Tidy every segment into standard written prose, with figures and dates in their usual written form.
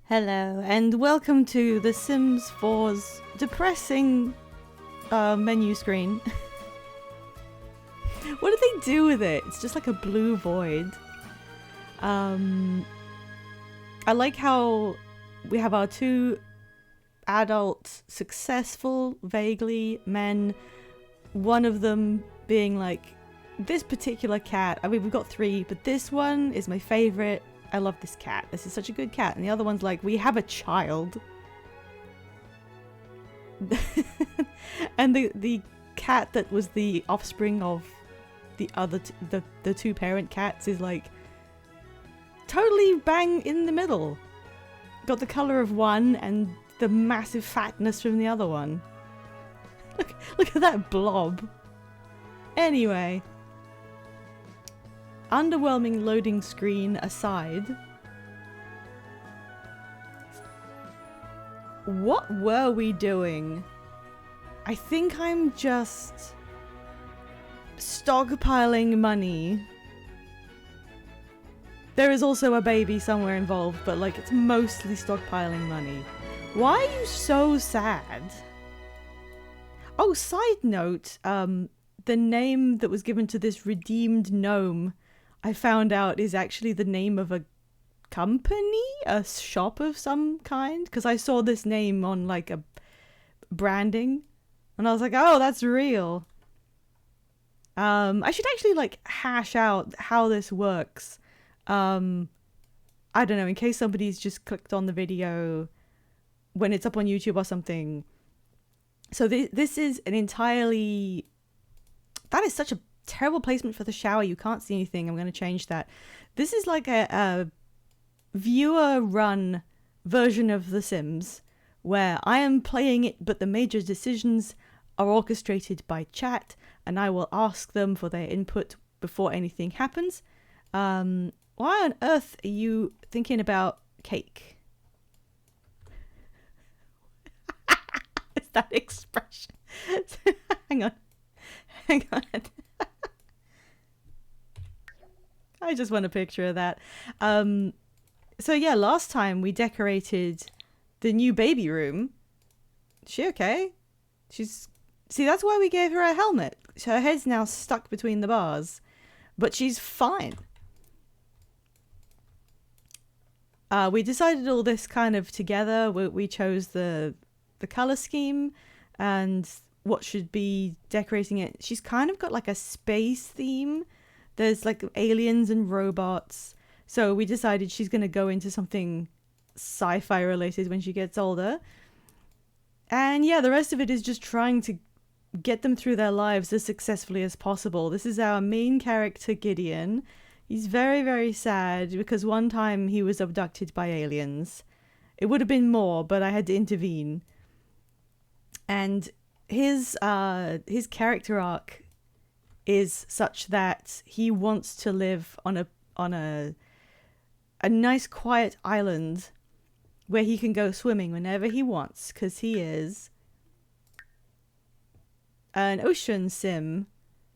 Hello, and welcome to The Sims 4's depressing menu screen. What did they do with it? It's just like a blue void. I like how we have our two adult, successful, vaguely men. One of them being like, this particular cat, I mean we've got three, but this one is my favorite. I love this cat. This is such a good cat. And the other one's like, we have a child. And the cat that was the offspring of the other the two parent cats is like totally bang in the middle. Got the color of one and the massive fatness from the other one. Look at that blob. Anyway, underwhelming loading screen aside, what were we doing? I think I'm just stockpiling money. There is also a baby somewhere involved, but like it's mostly stockpiling money. Why are you so sad? Oh, side note, the name that was given to this redeemed gnome, I found out is actually the name of a company, a shop of some kind, because I saw this name on like a branding and I was like, oh, that's real. I should actually like hash out how this works. I don't know, in case somebody's just clicked on the video when it's up on YouTube or something. So this is an entirely... That is such a terrible placement for the shower. You can't see anything. I'm going to change that. This is like a viewer-run version of The Sims where I am playing it, but the major decisions are orchestrated by chat, and I will ask them for their input before anything happens. Why on earth are you thinking about cake? Is that expression? Hang on. I just want a picture of that. So yeah, last time we decorated the new baby room. She okay? See, that's why we gave her a helmet. Her head's now stuck between the bars, but she's fine. We decided all this kind of together. We chose the color scheme and what should be decorating it. She's kind of got like a space theme. There's like aliens and robots. So we decided she's going to go into something sci-fi related when she gets older. And yeah, the rest of it is just trying to get them through their lives as successfully as possible. This is our main character, Gideon. He's very, very sad because one time he was abducted by aliens. It would have been more, but I had to intervene. And his character arc is such that he wants to live on a nice quiet island where he can go swimming whenever he wants, because he is an ocean sim.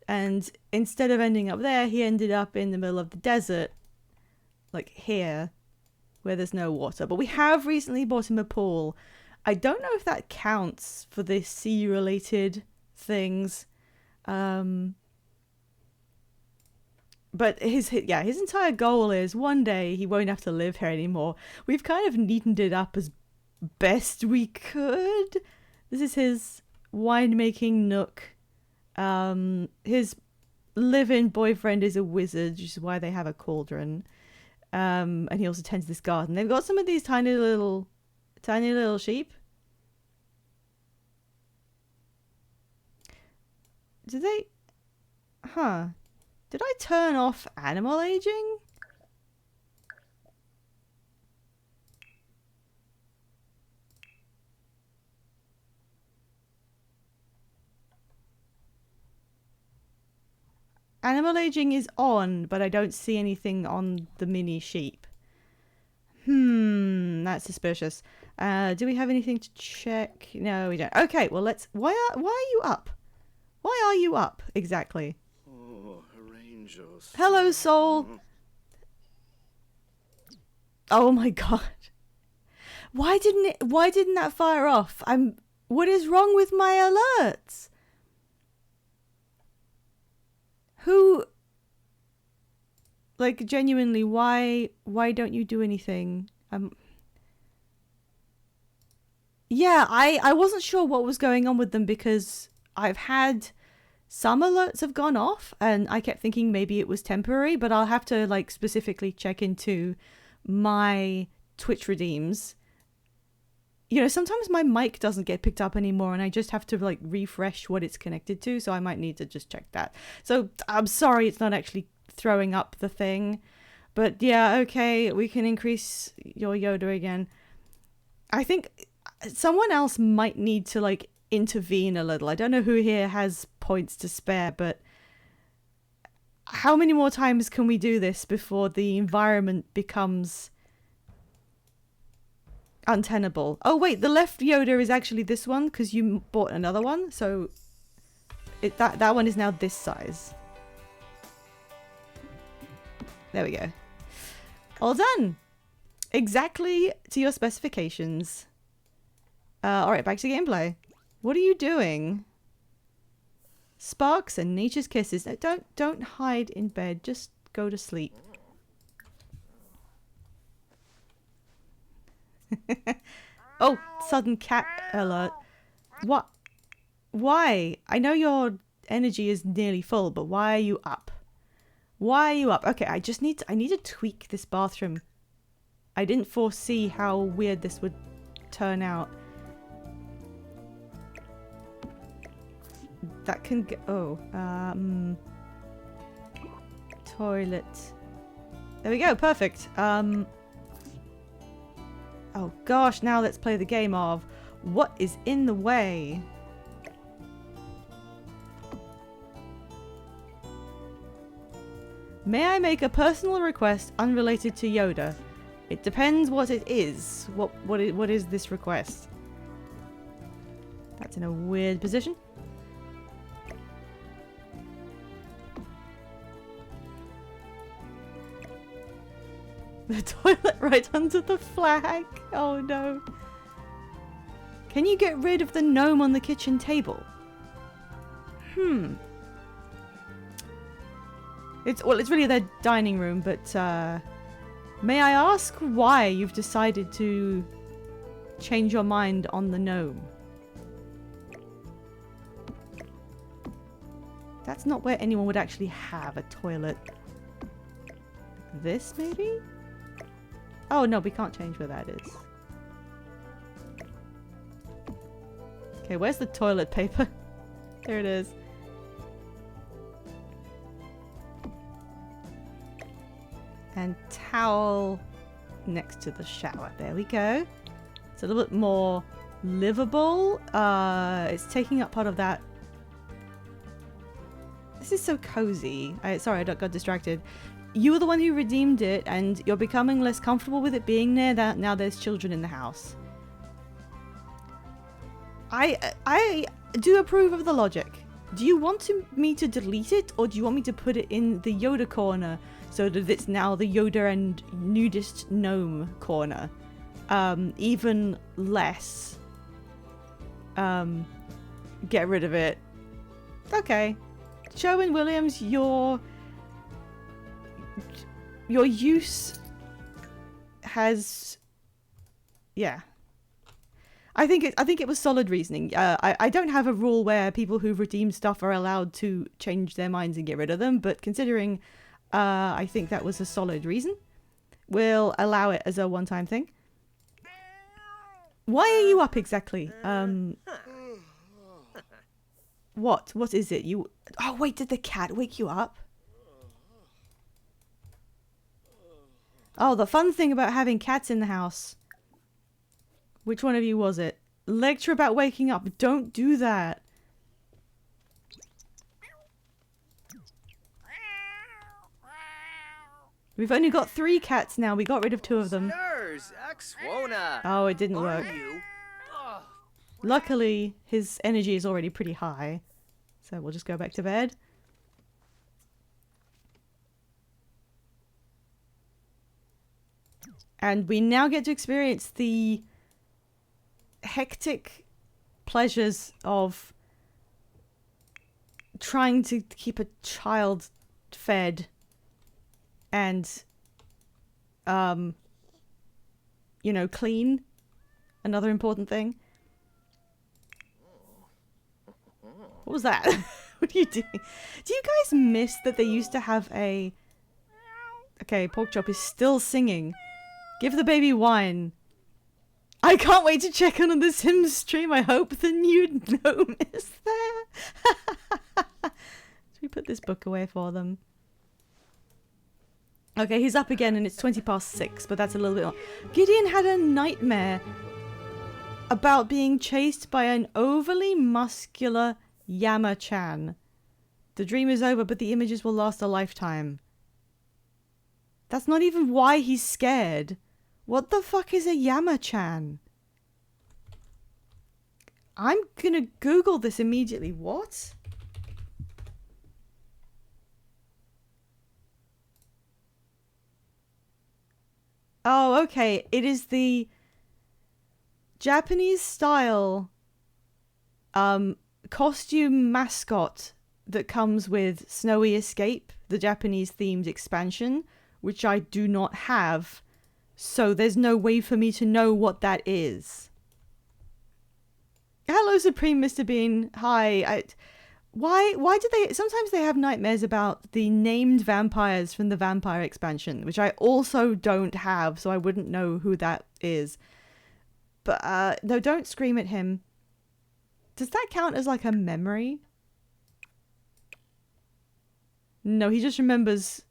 And instead of ending up there, he ended up in the middle of the desert, like here, where there's no water. But we have recently bought him a pool. I don't know if that counts for the sea-related things. But his entire goal is one day he won't have to live here anymore. We've kind of neatened it up as best we could. This is his winemaking nook. His live-in boyfriend is a wizard, which is why they have a cauldron. And he also tends this garden. They've got some of these tiny little sheep. Did they? Huh. Did I turn off animal aging? Animal aging is on, but I don't see anything on the mini sheep. That's suspicious. Do we have anything to check? No, we don't. Okay, well let's... Why are you up? Why are you up, exactly? Oh, arrange Hello, soul. Oh my god. Why didn't that fire off? What is wrong with my alerts? Who, like, genuinely, why don't you do anything? Yeah, I wasn't sure what was going on with them because I've had some alerts have gone off and I kept thinking maybe it was temporary, but I'll have to like specifically check into my Twitch redeems. You know, sometimes my mic doesn't get picked up anymore and I just have to like refresh what it's connected to, so I might need to just check that. So I'm sorry it's not actually throwing up the thing. But yeah, okay, we can increase your Yoda again. I think someone else might need to like intervene a little. I don't know who here has points to spare, but how many more times can we do this before the environment becomes untenable? Oh wait, the left Yoda is actually this one because you bought another one, so that one is now this size. There we go. All done. Exactly to your specifications. Alright, back to gameplay. What are you doing? Sparks and nature's kisses. No, don't hide in bed. Just go to sleep. Oh, sudden cat alert. What? Why? I know your energy is nearly full, but why are you up? Why are you up? Okay, I need to tweak this bathroom. I didn't foresee how weird this would turn out. That can get... Oh. Toilet. There we go. Perfect. Oh gosh, now let's play the game of what is in the way. May I make a personal request unrelated to Yoda? It depends what it is. What is this request? That's in a weird position. The toilet right under the flag. Oh no. Can you get rid of the gnome on the kitchen table? It's really their dining room, but may I ask why you've decided to change your mind on the gnome? That's not where anyone would actually have a toilet. This maybe? Oh no, we can't change where that is. Okay, where's the toilet paper? There it is. And towel next to the shower. There we go. It's a little bit more livable. It's taking up part of that. This is so cozy. Sorry, I got distracted. You were the one who redeemed it, and you're becoming less comfortable with it being there. That now there's children in the house. I do approve of the logic. Do you want me to delete it, or do you want me to put it in the Yoda corner so that it's now the Yoda and nudist gnome corner? Even less. Get rid of it. Okay. Sherwin-Williams, your use has, yeah. I think it was solid reasoning. I don't have a rule where people who redeem stuff are allowed to change their minds and get rid of them, but considering I think that was a solid reason, we'll allow it as a one-time thing. Why are you up exactly? What is it? Oh wait, did the cat wake you up? Oh, the fun thing about having cats in the house. Which one of you was it? Lecture about waking up. Don't do that. We've only got 3 cats now. We got rid of 2 of them. Oh, it didn't work. Luckily, his energy is already pretty high. So we'll just go back to bed. And we now get to experience the hectic pleasures of trying to keep a child fed and you know, clean. Another important thing. What was that? What are you doing? Do you guys miss that they used to have a... Okay, Porkchop is still singing. Give the baby wine. I can't wait to check on the Sims stream. I hope the new gnome is there. Should we put this book away for them? Okay, he's up again and it's 6:20, but that's a little bit more. Gideon had a nightmare about being chased by an overly muscular Yama-chan. The dream is over, but the images will last a lifetime. That's not even why he's scared. What the fuck is a Yama-chan? I'm gonna Google this immediately. What? Oh, okay. It is the Japanese style costume mascot that comes with Snowy Escape, the Japanese themed expansion, which I do not have. So there's no way for me to know what that is. Hello, Supreme Mr. Bean. Hi. Why do they... Sometimes they have nightmares about the named vampires from the vampire expansion, which I also don't have, so I wouldn't know who that is. But, no, don't scream at him. Does that count as, like, a memory? No, he just remembers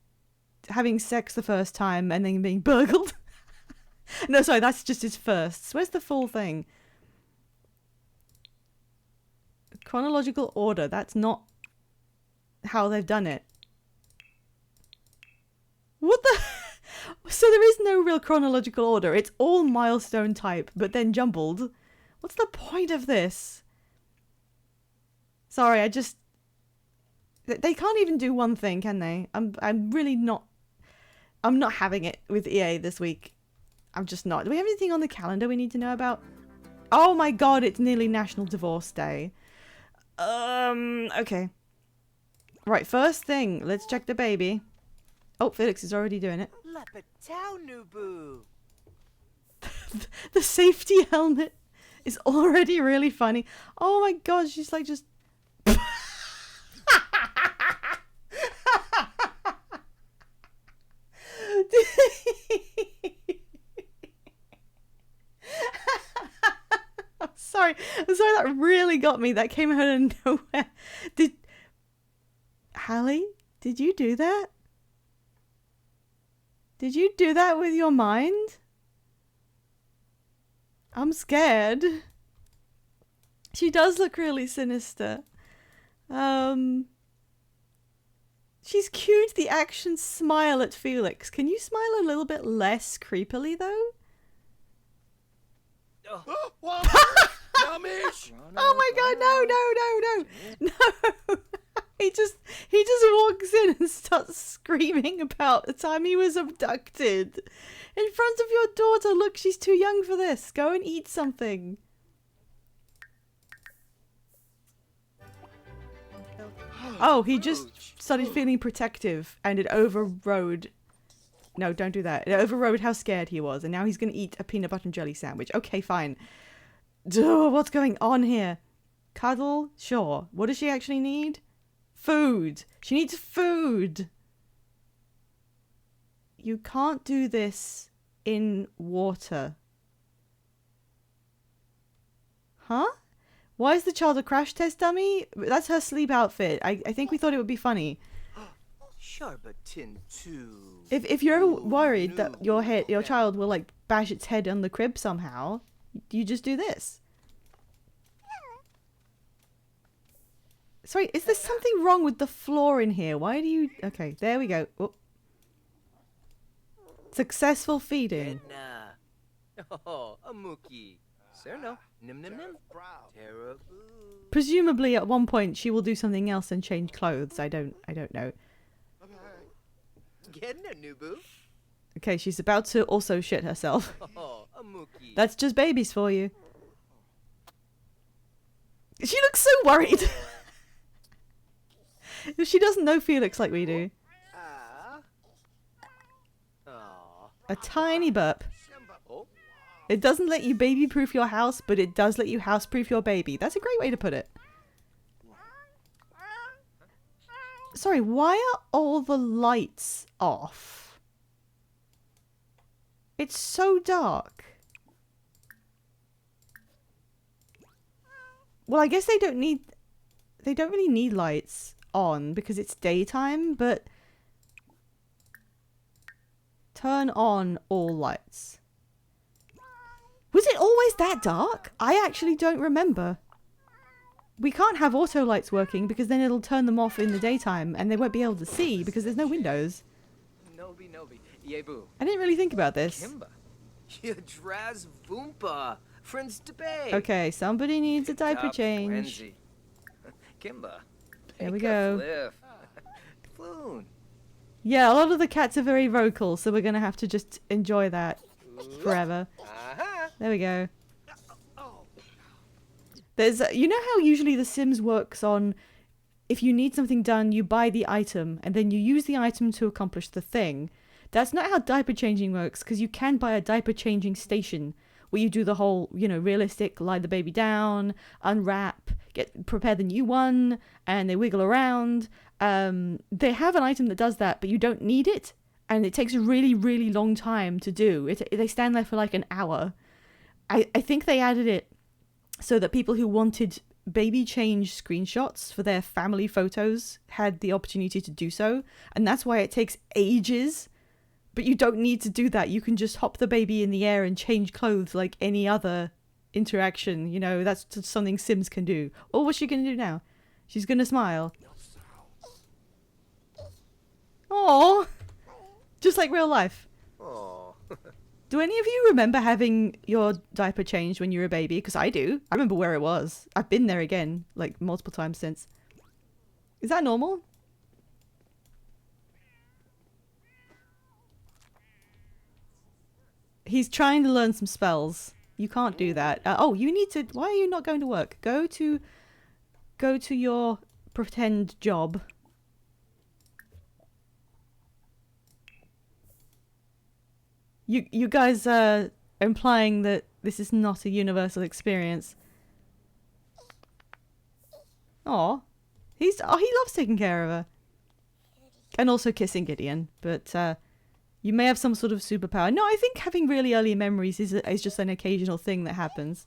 having sex the first time and then being burgled. No, sorry, that's just his firsts. Where's the full thing? Chronological order. That's not how they've done it. What the... So there is no real chronological order. It's all milestone type, but then jumbled. What's the point of this? Sorry, I just... They can't even do one thing, can they? I'm really not... I'm not having it with EA this week. I'm just not. Do we have anything on the calendar we need to know about? Oh my god, it's nearly National Divorce Day. Okay. Right, first thing, let's check the baby. Oh, Felix is already doing it. The safety helmet is already really funny. Oh my god, she's like just... I'm sorry, that really got me. That came out of nowhere. Hallie, did you do that? Did you do that with your mind? I'm scared. She does look really sinister. She's cued the action smile at Felix. Can you smile a little bit less creepily, though? Oh my god, no. He just walks in and starts screaming about the time he was abducted. In front of your daughter. Look, she's too young for this. Go and eat something. Oh, he just started feeling protective and it overrode... No, don't do that. It overrode how scared he was, and now he's going to eat a peanut butter and jelly sandwich. Okay, fine. Duh, what's going on here? Cuddle? Sure. What does she actually need? Food. She needs food. You can't do this in water. Huh? Why is the child a crash test dummy? That's her sleep outfit. I think we thought it would be funny. If you're ever worried that your child will like bash its head on the crib somehow, you just do this. Sorry, is there something wrong with the floor in here? Why do you... Okay, there we go. Oh. Successful feeding. Presumably at one point she will do something else and change clothes. I don't know. Okay, she's about to also shit herself. That's just babies for you. She looks so worried. She doesn't know Felix like we do. A tiny burp. It doesn't let you baby-proof your house, but it does let you house-proof your baby. That's a great way to put it. Sorry, why are all the lights off? It's so dark. Well, I guess they don't really need lights on because it's daytime, but turn on all lights. Was it always that dark? I actually don't remember. We can't have auto lights working because then it'll turn them off in the daytime and they won't be able to see because there's no windows. I didn't really think about this. Okay, somebody needs a diaper change. There we go. Yeah, a lot of the cats are very vocal, so we're gonna have to just enjoy that forever. There we go. There's, you know how usually The Sims works on, if you need something done, you buy the item, and then you use the item to accomplish the thing. That's not how diaper changing works, because you can buy a diaper changing station, where you do the whole, you know, realistic, lie the baby down, unwrap, prepare the new one, and they wiggle around. They have an item that does that, but you don't need it, and it takes a really, really long time to do. They stand there for like an hour. I think they added it so that people who wanted baby change screenshots for their family photos had the opportunity to do so, and that's why it takes ages. But you don't need to do that. You can just hop the baby in the air and change clothes like any other interaction. You know, that's just something Sims can do. Oh, what's she gonna do now? She's gonna smile. Aww. Just like real life. Do any of you remember having your diaper changed when you were a baby? Because I do. I remember where it was. I've been there again, like multiple times since. Is that normal? He's trying to learn some spells. You can't do that. Oh, you need to... Why are you not going to work? Go to your pretend job. You guys are implying that this is not a universal experience. Aw. He loves taking care of her. And also kissing Gideon. But you may have some sort of superpower. No, I think having really early memories is just an occasional thing that happens.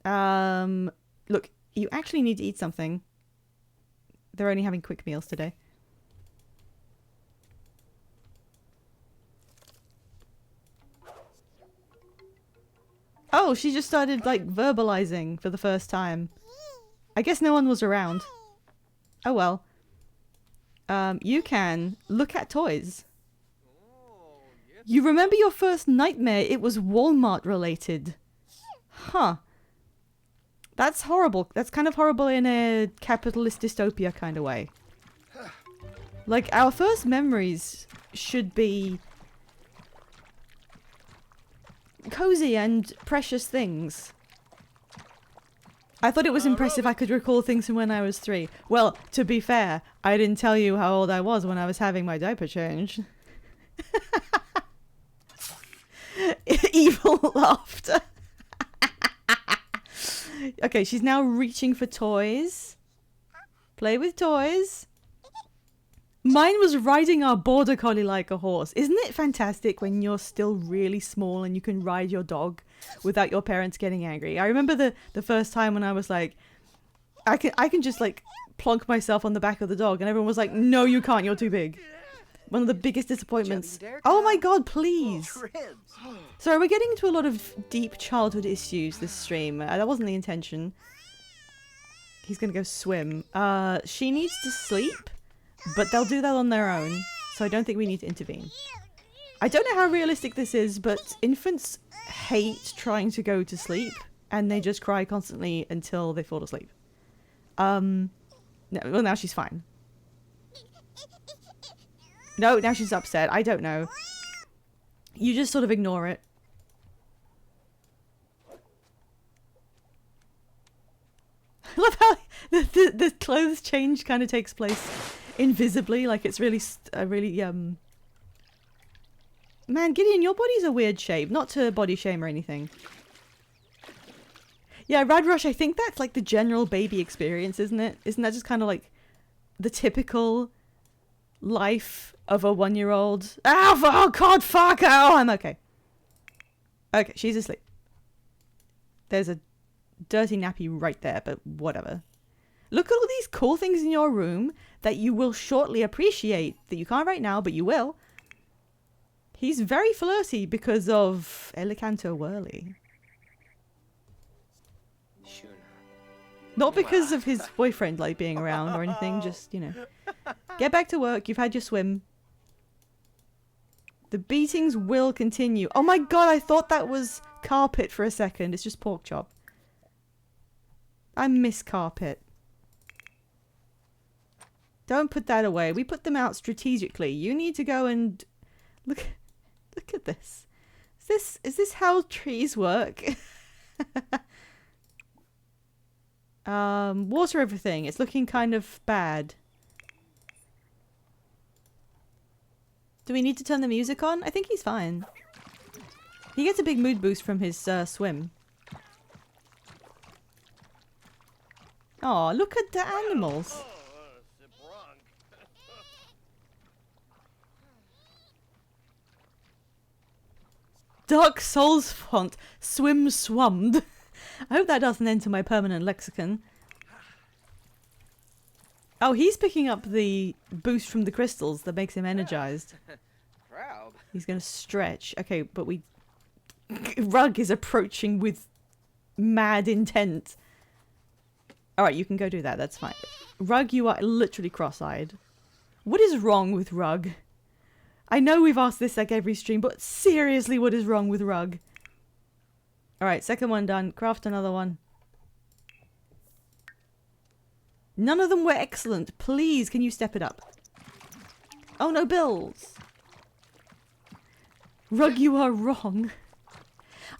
Look, you actually need to eat something. They're only having quick meals today. Oh, she just started, like, verbalizing for the first time. I guess no one was around. Oh well. You can look at toys. You remember your first nightmare? It was Walmart related. Huh. That's horrible. That's kind of horrible in a capitalist dystopia kind of way. Like, our first memories should be cozy and precious things. I thought it was impressive I could recall things from when I was 3. Well, to be fair, I didn't tell you how old I was when I was having my diaper change. Evil laughter. Okay, she's now reaching for toys. Play with toys. Mine was riding our border collie like a horse. Isn't it fantastic when you're still really small and you can ride your dog without your parents getting angry? I remember the first time when I was like, I can just like plonk myself on the back of the dog, and everyone was like, no you can't, you're too big. One of the biggest disappointments. Oh my god, please. Sorry, we're getting into a lot of deep childhood issues this stream. That wasn't the intention. He's gonna go swim. She needs to sleep. But they'll do that on their own, so I don't think we need to intervene. I don't know how realistic this is, but infants hate trying to go to sleep, and they just cry constantly until they fall asleep. No, well, now she's fine. No, now she's upset. I don't know. You just sort of ignore it. love how the clothes change kind of takes place invisibly, like it's really Man, Gideon, your body's a weird shape. Not to body shame or anything. Yeah, Rad Rush, I think that's like the general baby experience, isn't it? Isn't that just kind of like the typical life of a 1-year-old? Oh God, fuck! Oh, I'm okay. Okay, she's asleep. There's a dirty nappy right there, but whatever. Look at all these cool things in your room that you will shortly appreciate, that you can't right now, but you will. He's very flirty because of Elecanto Whirly. Not because of his boyfriend, like, being around or anything, just, you know. Get back to work, you've had your swim. The beatings will continue. Oh my god, I thought that was carpet for a second. It's just pork chop. I miss carpet. Don't put that away. We put them out strategically. You need to go and... Look at this. Is this how trees work? Water everything. It's looking kind of bad. Do we need to turn the music on? I think he's fine. He gets a big mood boost from his swim. Oh, look at the animals. Dark Souls font. Swim swummed. I hope that doesn't enter my permanent lexicon. Oh, he's picking up the boost from the crystals that makes him energized. Proud. He's gonna stretch. Okay, but Rug is approaching with mad intent. Alright, you can go do that. That's fine. Rug, you are literally cross-eyed. What is wrong with Rug? I know we've asked this like every stream, but seriously, what is wrong with Rug? Alright, second one done. Craft another one. None of them were excellent. Please, can you step it up? Oh no, bills. Rug, you are wrong.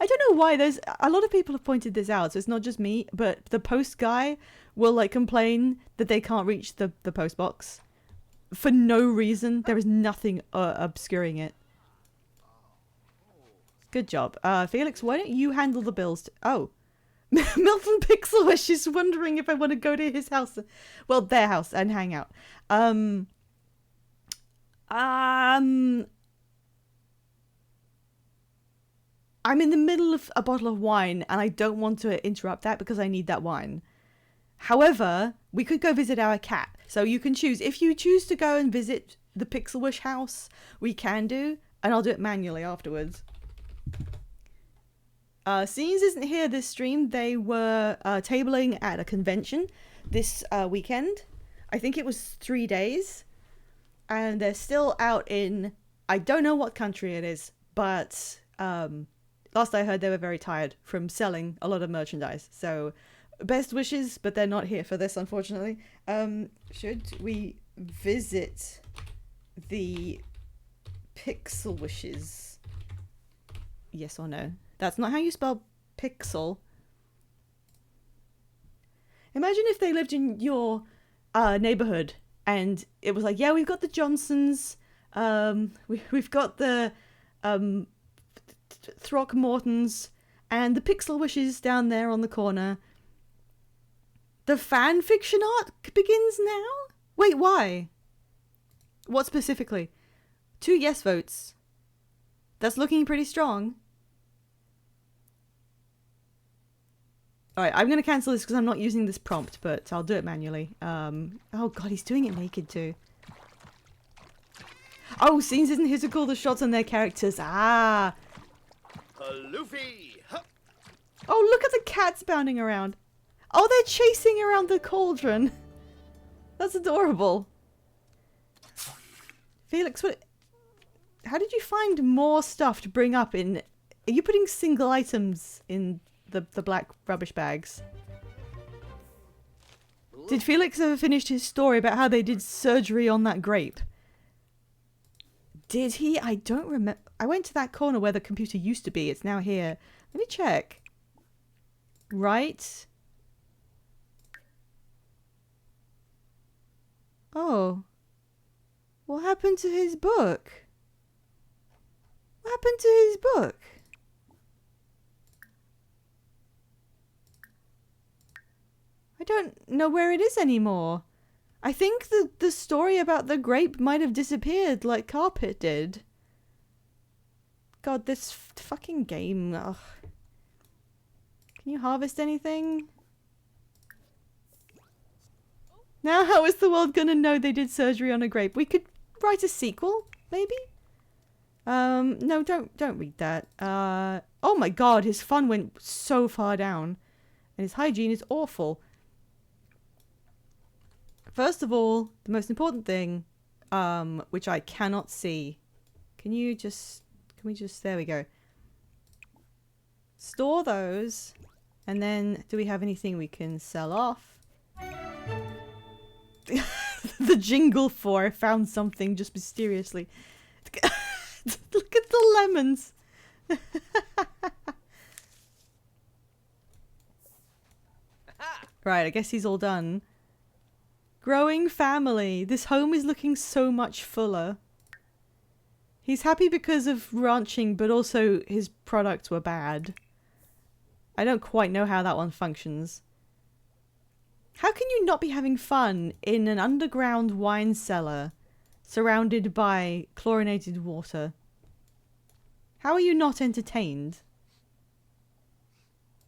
I don't know why. There's a lot of people have pointed this out, so it's not just me, but the post guy will like complain that they can't reach the post box for no reason. There is nothing obscuring it. Good job. Felix, why don't you handle the bills? Oh. Milton Pixelwish is wondering if I want to go to his house. Well, their house and hang out. I'm in the middle of a bottle of wine and I don't want to interrupt that because I need that wine. However, we could go visit our cat. So you can choose. If you choose to go and visit the Pixelwish house, we can do. And I'll do it manually afterwards. Scenes isn't here this stream. They were tabling at a convention this weekend. I think it was 3 days. And they're still out in... I don't know what country it is. But last I heard they were very tired from selling a lot of merchandise. So best wishes, but they're not here for this, unfortunately. Should we visit the Pixelwishes? Yes or no? That's not how you spell pixel. Imagine if they lived in your neighborhood and it was like, yeah, we've got the Johnsons, we've got the Throckmortons and the Pixelwishes down there on the corner. The fan fiction arc begins now? Wait, why? What specifically? 2 yes votes. That's looking pretty strong. Alright, I'm going to cancel this because I'm not using this prompt, but I'll do it manually. Oh god, he's doing it naked too. Oh, Scenes isn't here to call the shots on their characters. Ah! Luffy! Huh. Oh, look at the cats bounding around. Oh, they're chasing around the cauldron. That's adorable. Felix, how did you find more stuff to bring up in... Are you putting single items in the black rubbish bags? Did Felix ever finish his story about how they did surgery on that grape? Did he? I don't remember. I went to that corner where the computer used to be. It's now here. Let me check. Right. What happened to his book? What happened to his book? I don't know where it is anymore. I think the story about the grape might have disappeared like Carpet did. God, this fucking game. Ugh. Can you harvest anything? Now how is the world gonna know they did surgery on a grape? We could write a sequel, maybe? No, don't read that. Oh my god, his fun went so far down. And his hygiene is awful. First of all, the most important thing, which I cannot see. Can we just, there we go. Store those. And then, do we have anything we can sell off? The jingle for I found something just mysteriously. Look at the lemons. Right, I guess he's all done. Growing family. This home is looking so much fuller. He's happy because of ranching, but also his products were bad. I don't quite know how that one functions. How can you not be having fun in an underground wine cellar surrounded by chlorinated water? How are you not entertained?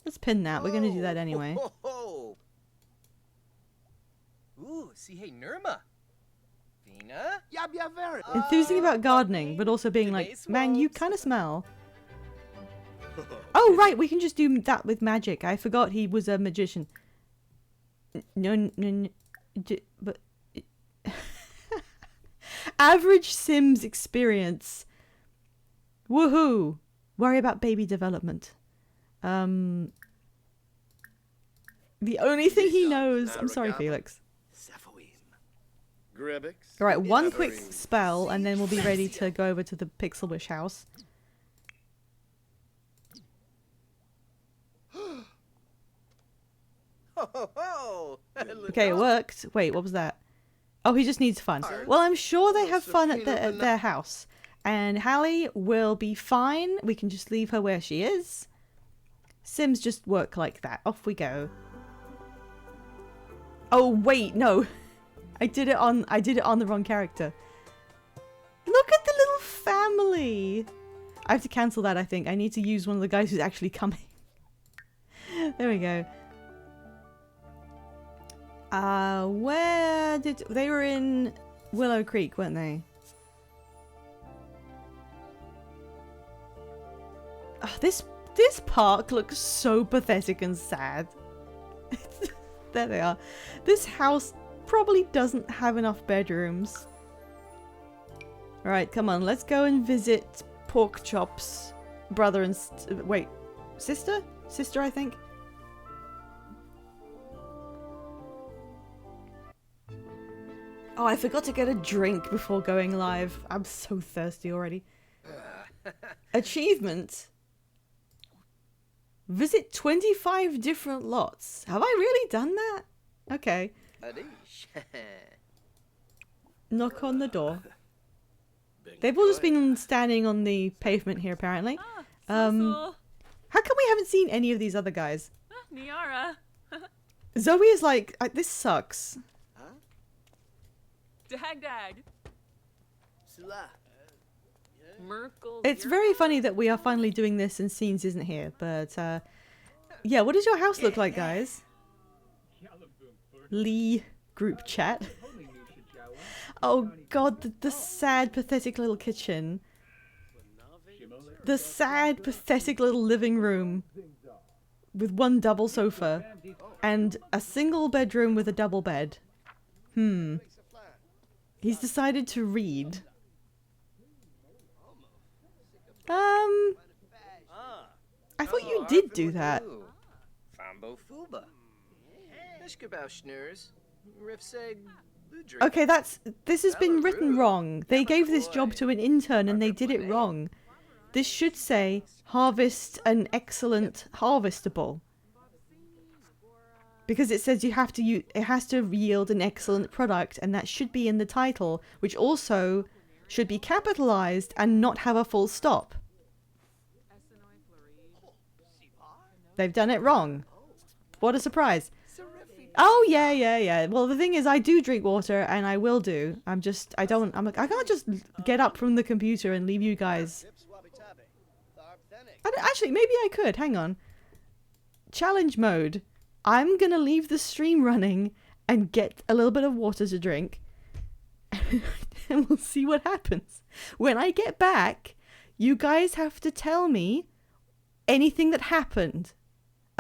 Let's pin that. We're going to do that anyway. Ooh, see, hey, Nirma. Vina? Enthusing about gardening, but also being like, man, you kind of smell. Oh, right, we can just do that with magic. I forgot he was a magician. No, but... Average Sims experience. Woohoo! Worry about baby development. The only thing he knows... I'm sorry, Felix. Alright, one quick spell, and then we'll be ready to go over to the Pixel Wish house. Okay, it worked. Wait, what was that? Oh, he just needs fun. Well, I'm sure they have fun at their house. And Hallie will be fine. We can just leave her where she is. Sims just work like that. Off we go. Oh, wait, no. I did it on the wrong character. Look at the little family. I have to cancel that, I think. I need to use one of the guys who's actually coming. There we go. Where did... They were in Willow Creek, weren't they? Oh, this park looks so pathetic and sad. There they are. This house probably doesn't have enough bedrooms. Alright, come on. Let's go and visit Pork Chop's brother and... wait. Sister? Sister, I think. Oh, I forgot to get a drink before going live. I'm so thirsty already. Achievement. Visit 25 different lots. Have I really done that? Okay. Knock on the door. They've all just been standing on the pavement here, apparently. How come we haven't seen any of these other guys? Niara. Zoe is like, this sucks. Dag. Merkel. It's very funny that we are finally doing this and Scenes isn't here, but yeah, what does your house look like, guys? Lee group chat. Oh god, the sad, pathetic little kitchen. The sad, pathetic little living room with one double sofa and a single bedroom with a double bed. He's decided to read. I thought you did do that. Okay, this has been written wrong. They gave this job to an intern and they did it wrong. This should say, harvest an excellent harvestable. because it says you have to it has to yield an excellent product, and that should be in the title, which also should be capitalized and not have a full stop. They've done it wrong. What a surprise. Oh yeah. Well, the thing is, I do drink water, and I will do. I can't just get up from the computer and leave you guys. Actually, maybe I could. Hang on. Challenge mode. I'm gonna leave the stream running and get a little bit of water to drink. And we'll see what happens. When I get back, you guys have to tell me anything that happened.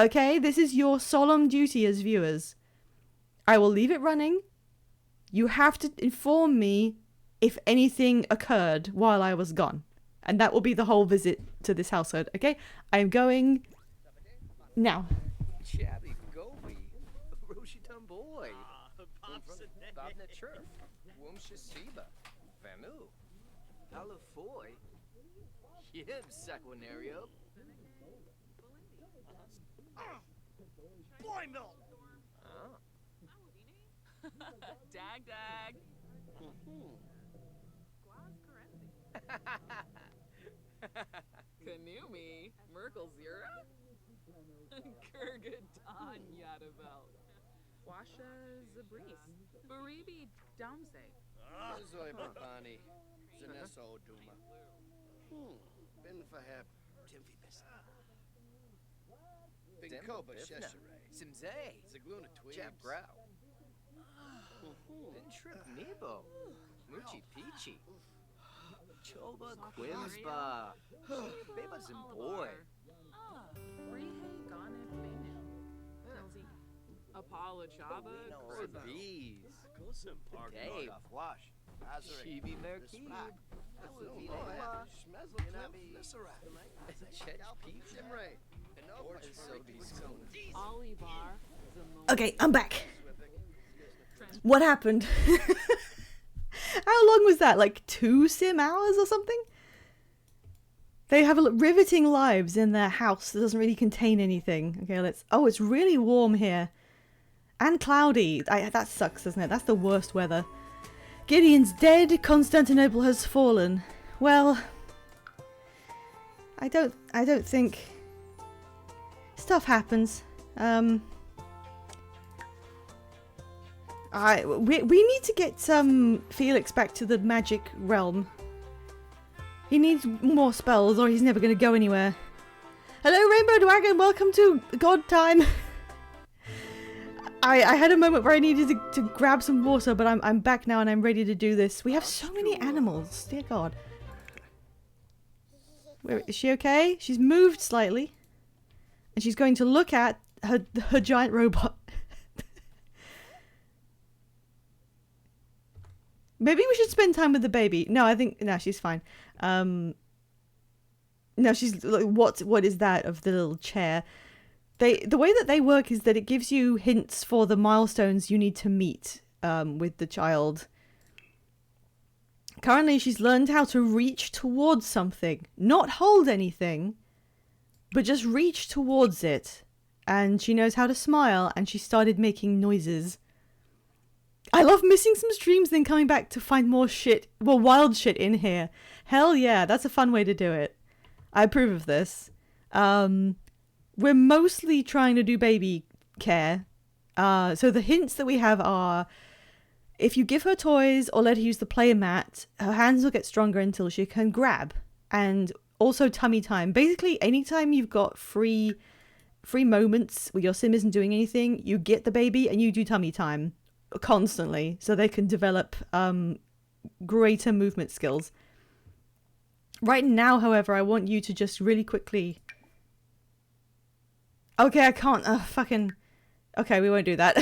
Okay? This is your solemn duty as viewers. I will leave it running. You have to inform me if anything occurred while I was gone. And that will be the whole visit to this household. Okay? I'm going now. Shabby Gobi. Roshitan boy. Babna Churf. Wumsha Siba. Famu. Alafoy. Yib Sequinario. Boy milk. Dag dag. Kanumi. Merkel Zira. Kurgadan Yadavel. Washa Zabris. Baribi Damse. Zoe Barbani. Zanesso Duma. Bin Faheb. Timfi Bis. Bin Koba Sheshere. Simze. Zagluna Tweed. Jab Brow. Bin Trip Nebo. Muchi Peachy. Choba Quimsba. Beba Zimboy. Rihe Gane Benu. Elsie. Apollo Chaba. Bees. Kosim Park. Dave. Wash. Chibi Merkib. Olivar. Okay, I'm back. What happened? How long was that? Like 2 sim hours or something? They have riveting lives in their house that doesn't really contain anything. Okay, let's... Oh, it's really warm here. And cloudy. That sucks, doesn't it? That's the worst weather. Gideon's dead. Constantinople has fallen. Well... I don't think... Stuff happens. We need to get Felix back to the magic realm. He needs more spells or he's never going to go anywhere. Hello Rainbow Dragon, welcome to God Time. I had a moment where I needed to grab some water, but I'm back now and I'm ready to do this. We have so many animals, dear God. Where, is she okay? She's moved slightly. And she's going to look at her giant robot. Maybe we should spend time with the baby. No, I think... No, she's fine. No, she's... Like, what is that of the little chair? The way that they work is that it gives you hints for the milestones you need to meet with the child. Currently, she's learned how to reach towards something. Not hold anything, but just reach towards it. And she knows how to smile, and she started making noises. I love missing some streams, then coming back to find more shit, well, wild shit in here. Hell yeah, that's a fun way to do it. I approve of this. We're mostly trying to do baby care. So the hints that we have are, if you give her toys or let her use the play mat, her hands will get stronger until she can grab. And also tummy time. Basically, anytime you've got free moments where your sim isn't doing anything, you get the baby and you do tummy time. Constantly, so they can develop greater movement skills. Right now, however, I want you to just really quickly... Okay, I can't... fucking... Okay, we won't do that.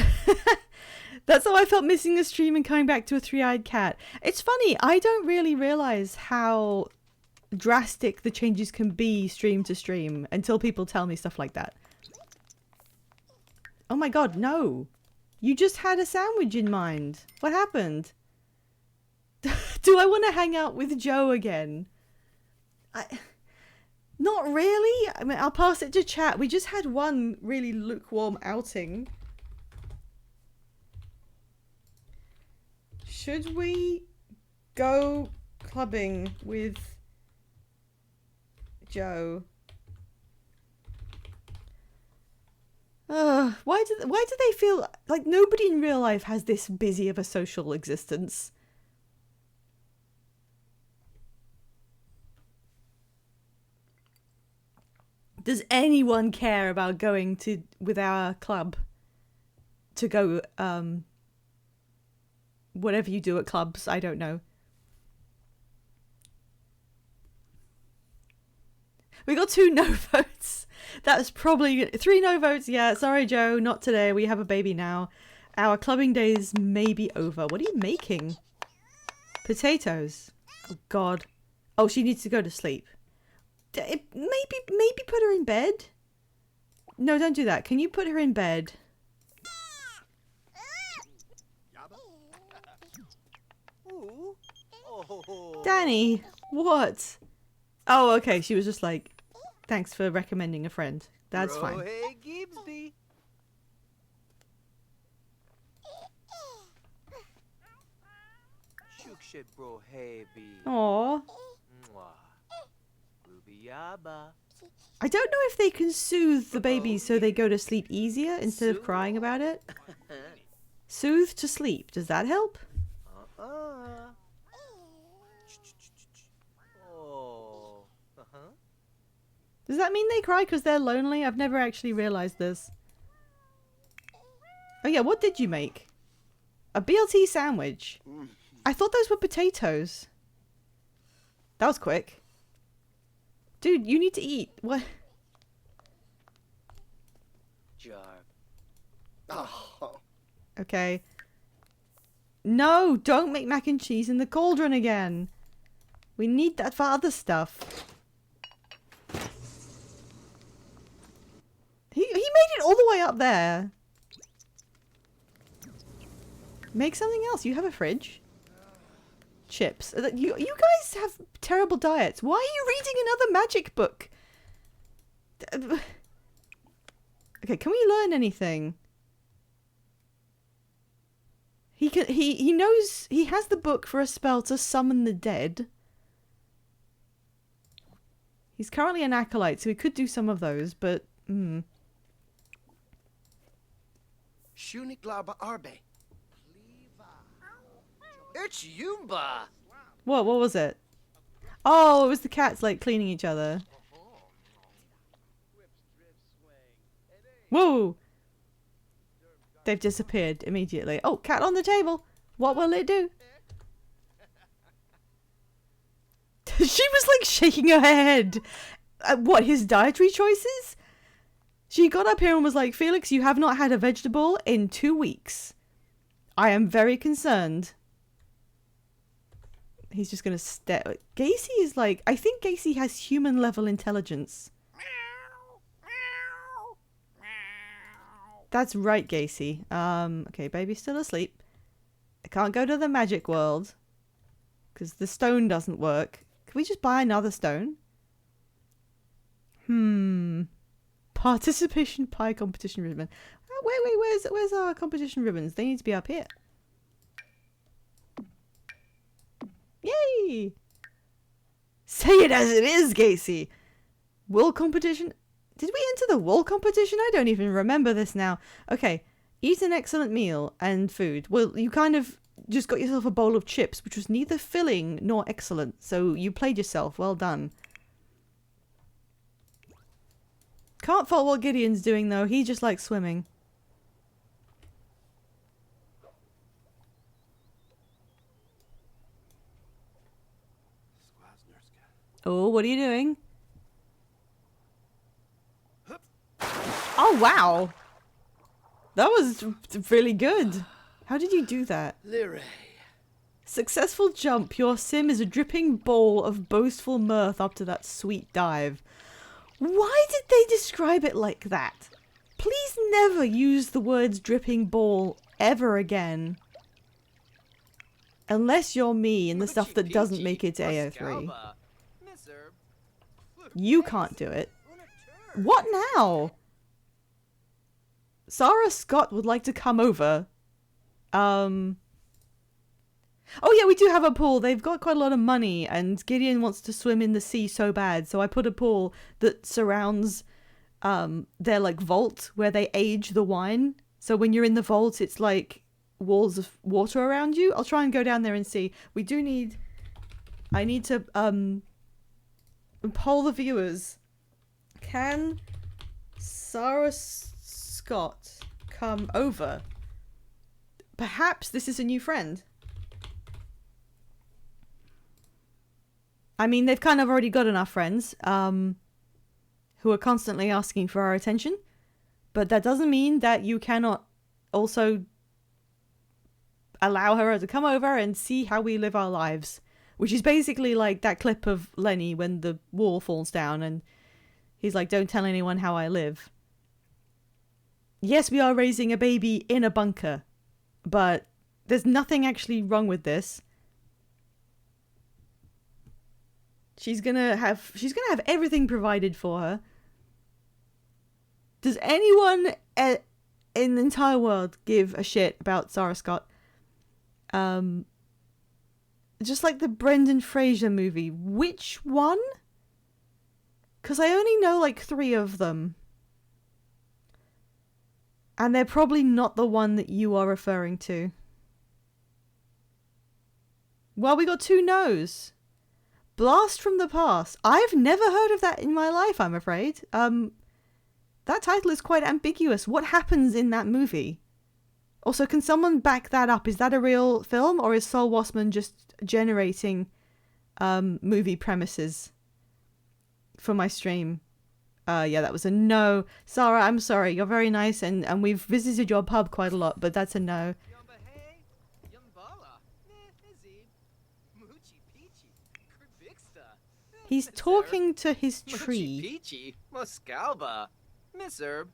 That's how I felt missing a stream and coming back to a 3-eyed cat. It's funny, I don't really realize how drastic the changes can be stream to stream until people tell me stuff like that. Oh my god, no! You just had a sandwich in mind. What happened? Do I want to hang out with Joe again? Not really. I mean, I'll pass it to chat. We just had one really lukewarm outing. Should we go clubbing with Joe? Why do they feel like nobody in real life has this busy of a social existence? Does anyone care about going to with our club to go whatever you do at clubs? I don't know. We got 2 no votes. That's probably 3 no votes. Yeah, sorry, Joe, not today. We have a baby now. Our clubbing days may be over. What are you making? Potatoes. Oh, God. Oh, she needs to go to sleep. Maybe put her in bed. No, don't do that. Can you put her in bed? Ooh. Oh. Danny, what? Oh, okay. She was just like, thanks for recommending a friend. That's fine. Hey, Gibbsby. Shukshet bro heavy. Aw. Ruby yaba. I don't know if they can soothe the babies so they go to sleep easier instead of crying about it. Soothe to sleep. Does that help? Oh. Does that mean they cry because they're lonely? I've never actually realized this. Oh yeah, what did you make? A BLT sandwich. I thought those were potatoes. That was quick. Dude, you need to eat. What? Jar. Oh, Okay. No, don't make mac and cheese in the cauldron again. We need that for other stuff. He made it all the way up there. Make something else. You have a fridge. Chips. You guys have terrible diets. Why are you reading another magic book? Okay, can we learn anything? He knows he has the book for a spell to summon the dead. He's currently an acolyte, so he could do some of those, but Shuniklaba Arbe. It's Yumba. What was it? Oh, it was the cats like cleaning each other. Whoa! They've disappeared immediately. Oh, cat on the table. What will it do? She was like shaking her head. What, his dietary choices? She got up here and was like, Felix, you have not had a vegetable in 2 weeks. I am very concerned. He's just going to stare. Gacy is like, I think Gacy has human level intelligence. That's right, Gacy. Okay, baby's still asleep. I can't go to the magic world because the stone doesn't work. Can we just buy another stone? Participation pie competition ribbon. Oh, wait, where's our competition ribbons? They need to be up here. Yay! Say it as it is, Gacy. Wool competition. Did we enter the wool competition? I don't even remember this now. Okay, eat an excellent meal and food. Well, you kind of just got yourself a bowl of chips, which was neither filling nor excellent. So you played yourself. Well done. Can't fault what Gideon's doing, though. He just likes swimming. Oh, what are you doing? Oh, wow. That was really good. How did you do that? Lyre. Successful jump. Your sim is a dripping bowl of boastful mirth up to that sweet dive. Why did they describe it like that? Please never use the words dripping ball ever again. Unless you're me and the stuff that doesn't make it to AO3. You can't do it. What now? Sarah Scott would like to come over. Oh yeah, we do have a pool. They've got quite a lot of money, and Gideon wants to swim in the sea so bad. So I put a pool that surrounds their like vault where they age the wine. So when you're in the vault, it's like walls of water around you. I'll try and go down there and see. I need to poll the viewers. Can Sarah Scott come over? Perhaps this is a new friend. I mean, they've kind of already got enough friends who are constantly asking for our attention, but that doesn't mean that you cannot also allow her to come over and see how we live our lives, which is basically like that clip of Lenny when the wall falls down and he's like, don't tell anyone how I live. Yes, we are raising a baby in a bunker, but there's nothing actually wrong with this. She's gonna have everything provided for her. Does anyone in the entire world give a shit about Sarah Scott? Just like the Brendan Fraser movie. Which one? Because I only know like 3 of them. And they're probably not the one that you are referring to. Well, we got 2 no's. Blast from the Past. I've never heard of that in my life, I'm afraid. That title is quite ambiguous. What happens in that movie? Also, can someone back that up? Is that a real film, or is Sol Wassman just generating movie premises for my stream? Yeah, that was a no. Sarah, I'm sorry. You're very nice, and we've visited your pub quite a lot, but that's a no. He's talking to his tree. Peachy, Moscalba, Miss Herb,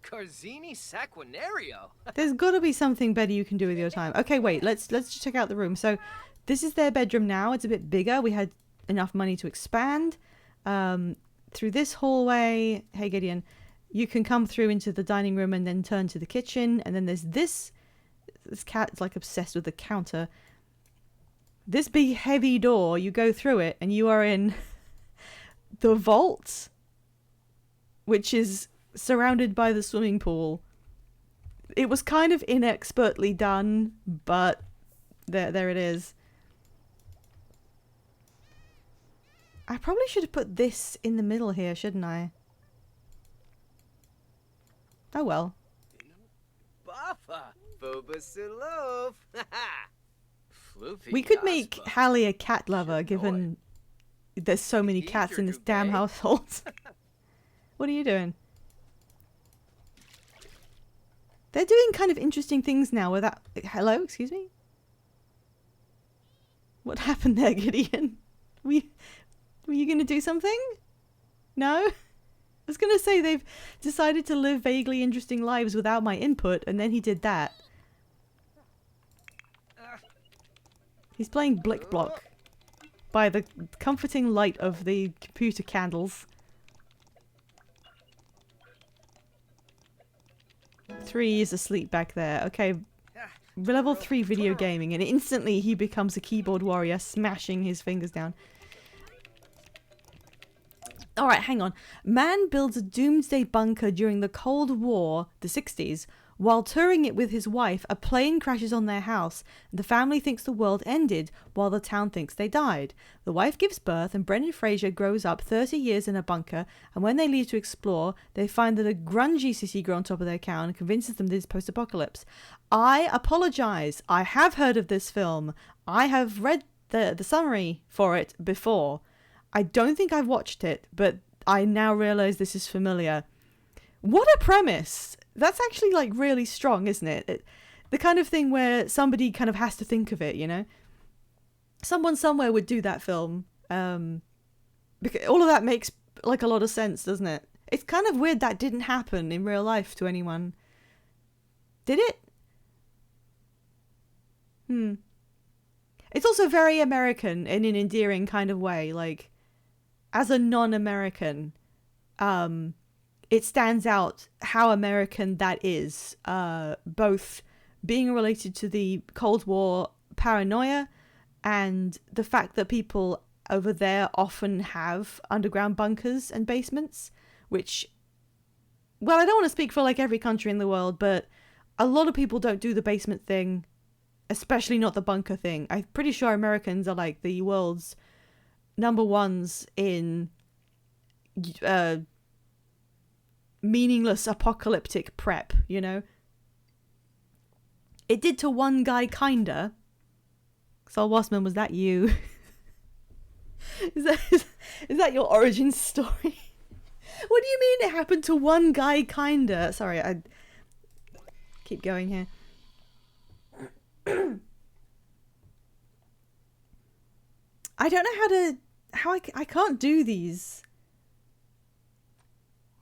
Carzini Saquinario. There's got to be something better you can do with your time. Okay, wait. Let's just check out the room. So, this is their bedroom now. It's a bit bigger. We had enough money to expand. Through this hallway, hey Gideon, you can come through into the dining room and then turn to the kitchen. And then there's this cat's like obsessed with the counter. This big heavy door. You go through it, and you are in the vault, which is surrounded by the swimming pool. It was kind of inexpertly done, but there it is. I probably should have put this in the middle here, shouldn't I? Oh well. Buffa, Bobasilov. We could make Hallie a cat lover, given there's so many cats in this damn household. What are you doing? They're doing kind of interesting things now without... Hello? Excuse me? What happened there, Gideon? Were you going to do something? No? I was going to say they've decided to live vaguely interesting lives without my input, and then he did that. He's playing Blick Block by the comforting light of the computer candles. 3 is asleep back there. Okay, level 3 video gaming, and instantly he becomes a keyboard warrior, smashing his fingers down. Alright, hang on. Man builds a doomsday bunker during the Cold War, the 60s. While touring it with his wife, a plane crashes on their house. The family thinks the world ended, while the town thinks they died. The wife gives birth, and Brendan Fraser grows up 30 years in a bunker, and when they leave to explore, they find that a grungy city grew on top of their town and convinces them this is post-apocalypse. I apologize. I have heard of this film. I have read the summary for it before. I don't think I've watched it, but I now realize this is familiar. What a premise! That's actually like really strong, isn't it? The kind of thing where somebody kind of has to think of it, you know? Someone somewhere would do that film. Because all of that makes like a lot of sense, doesn't it? It's kind of weird that didn't happen in real life to anyone. Did it? It's also very American in an endearing kind of way. Like, as a non-American, it stands out how American that is, both being related to the Cold War paranoia, and the fact that people over there often have underground bunkers and basements, which, well, I don't want to speak for like every country in the world, but a lot of people don't do the basement thing, especially not the bunker thing. I'm pretty sure Americans are like the world's number ones in meaningless apocalyptic prep, you know? It did to one guy, kinda. Saul Wassman, was that you? is that your origin story? What do you mean it happened to one guy, kinda? Sorry, I keep going here. I don't know I can't do these.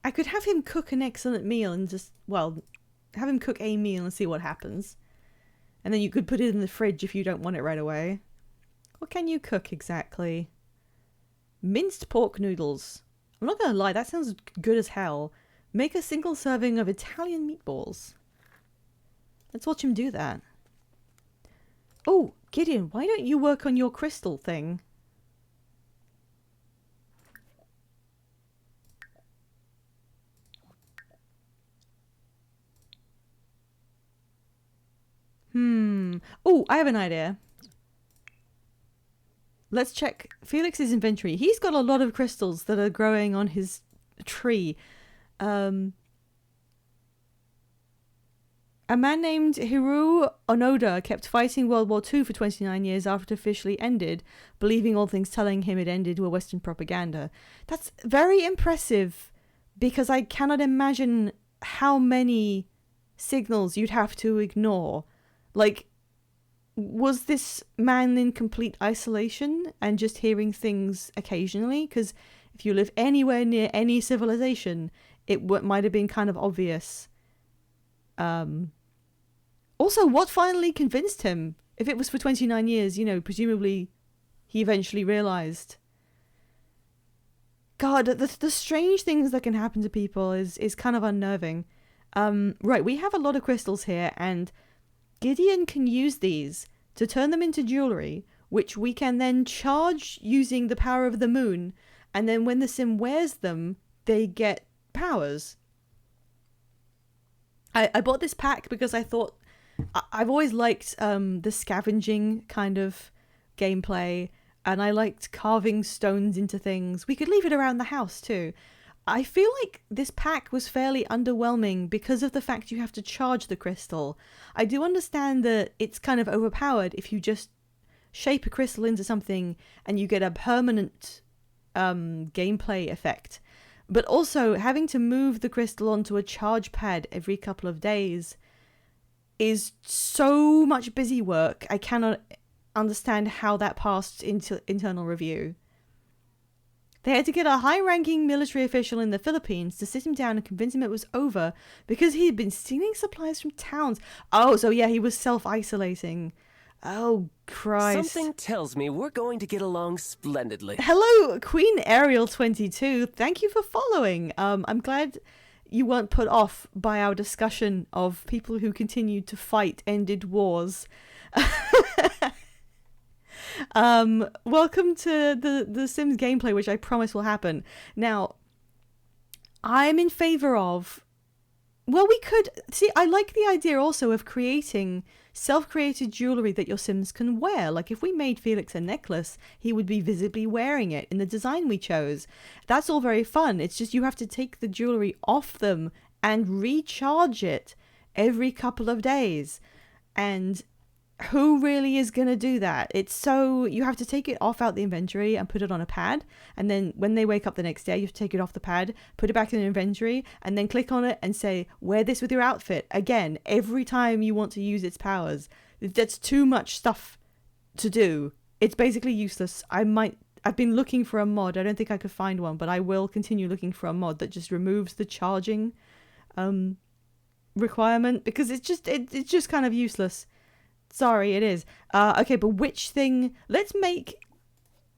I could have him cook an excellent meal and just, well, have him cook a meal and see what happens. And then you could put it in the fridge if you don't want it right away. What can you cook exactly? Minced pork noodles. I'm not gonna lie, that sounds good as hell. Make a single serving of Italian meatballs. Let's watch him do that. Oh, Gideon, why don't you work on your crystal thing? Oh, I have an idea. Let's check Felix's inventory. He's got a lot of crystals that are growing on his tree. A man named Hiru Onoda kept fighting World War II for 29 years after it officially ended, believing all things telling him it ended were Western propaganda. That's very impressive, because I cannot imagine how many signals you'd have to ignore. Like, was this man in complete isolation and just hearing things occasionally? Because if you live anywhere near any civilization, it might have been kind of obvious. Also, what finally convinced him? If it was for 29 years, you know, presumably he eventually realized. God, the strange things that can happen to people is kind of unnerving. Right, we have a lot of crystals here, and Gideon can use these to turn them into jewelry, which we can then charge using the power of the moon, and then when the sim wears them, they get powers. I bought this pack because I thought I've always liked the scavenging kind of gameplay, and I liked carving stones into things. We could leave it around the house too. I feel like this pack was fairly underwhelming because of the fact you have to charge the crystal. I do understand that it's kind of overpowered if you just shape a crystal into something and you get a permanent gameplay effect. But also, having to move the crystal onto a charge pad every couple of days is so much busy work. I cannot understand how that passed into internal review. They had to get a high-ranking military official in the Philippines to sit him down and convince him it was over because he had been stealing supplies from towns. Oh, so yeah, he was self-isolating. Oh, Christ. Something tells me we're going to get along splendidly. Hello, Queen Ariel 22. Thank you for following. I'm glad you weren't put off by our discussion of people who continued to fight ended wars. Welcome to the Sims gameplay, which I promise will happen. Now, I'm in favor of... Well, we could... See, I like the idea also of creating self-created jewelry that your Sims can wear. Like, if we made Felix a necklace, he would be visibly wearing it in the design we chose. That's all very fun. It's just you have to take the jewelry off them and recharge it every couple of days. And who really is going to do that? It's so... You have to take it off out the inventory and put it on a pad. And then when they wake up the next day, you have to take it off the pad, put it back in the inventory, and then click on it and say, wear this with your outfit. Again, every time you want to use its powers. That's too much stuff to do. It's basically useless. I've been looking for a mod. I don't think I could find one, but I will continue looking for a mod that just removes the charging requirement, because it's just kind of useless. Sorry, it is. Okay, but which thing... Let's make...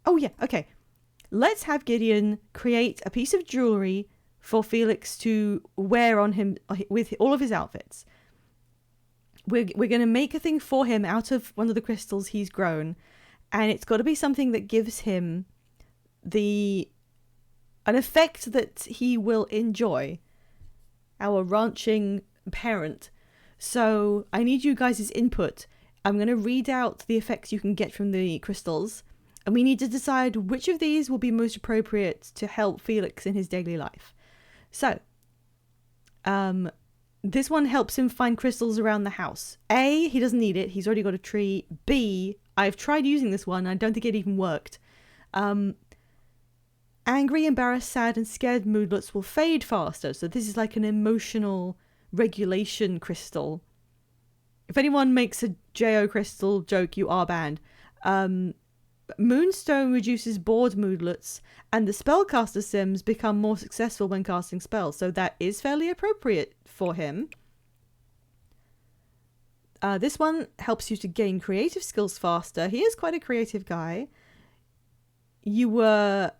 Oh, yeah, okay. Let's have Gideon create a piece of jewelry for Felix to wear on him with all of his outfits. We're going to make a thing for him out of one of the crystals he's grown. And it's got to be something that gives him an effect that he will enjoy. Our ranching parent. So I need you guys' input. I'm going to read out the effects you can get from the crystals. And we need to decide which of these will be most appropriate to help Felix in his daily life. So, this one helps him find crystals around the house. A, he doesn't need it. He's already got a tree. B, I've tried using this one. I don't think it even worked. Angry, embarrassed, sad, and scared moodlets will fade faster. So this is like an emotional regulation crystal. If anyone makes a JO crystal joke, you are banned. Moonstone reduces bored moodlets, and the spellcaster sims become more successful when casting spells. So that is fairly appropriate for him. This one helps you to gain creative skills faster. He is quite a creative guy. You are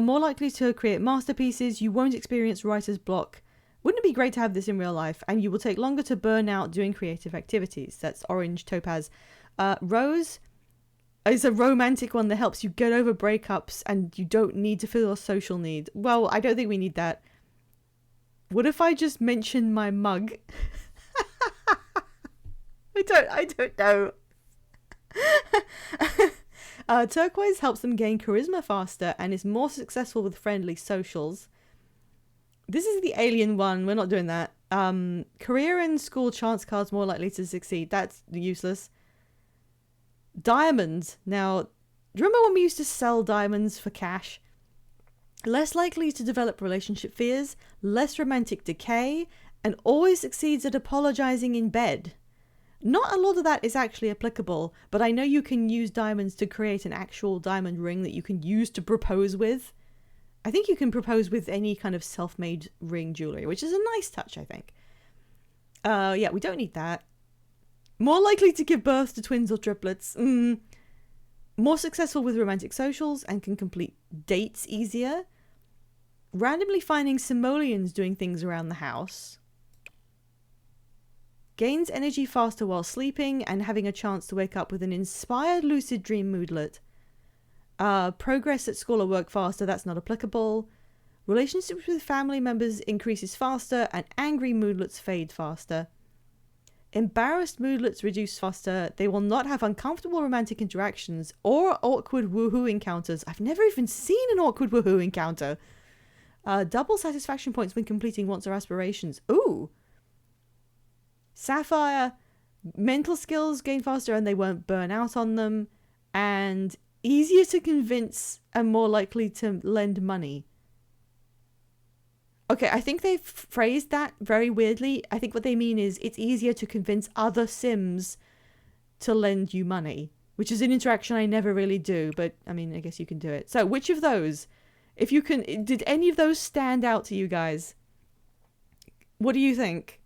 more likely to create masterpieces. You won't experience writer's block. Wouldn't it be great to have this in real life? And you will take longer to burn out doing creative activities. That's orange topaz. Rose is a romantic one that helps you get over breakups and you don't need to feel a social need. Well, I don't think we need that. What if I just mention my mug? I don't know. Turquoise helps them gain charisma faster and is more successful with friendly socials. This is the alien one. We're not doing that. Career and school chance cards more likely to succeed. That's useless. Diamonds. Now, do you remember when we used to sell diamonds for cash? Less likely to develop relationship fears, less romantic decay, and always succeeds at apologizing in bed. Not a lot of that is actually applicable, but I know you can use diamonds to create an actual diamond ring that you can use to propose with. I think you can propose with any kind of self-made ring jewelry, which is a nice touch, I think. Yeah, we don't need that. More likely to give birth to twins or triplets. More successful with romantic socials and can complete dates easier. Randomly finding simoleons doing things around the house. Gains energy faster while sleeping and having a chance to wake up with an inspired lucid dream moodlet. Progress at school or work faster, that's not applicable. Relationships with family members increases faster and angry moodlets fade faster. Embarrassed moodlets reduce faster. They will not have uncomfortable romantic interactions or awkward woohoo encounters. I've never even seen an awkward woohoo encounter. Double satisfaction points when completing wants or aspirations. Ooh. Sapphire, mental skills gain faster and they won't burn out on them. And easier to convince and more likely to lend money. Okay, I think they've phrased that very weirdly. I think what they mean is it's easier to convince other Sims to lend you money, which is an interaction I never really do, but I mean, I guess you can do it. So which of those, if you can, did any of those stand out to you guys? What do you think?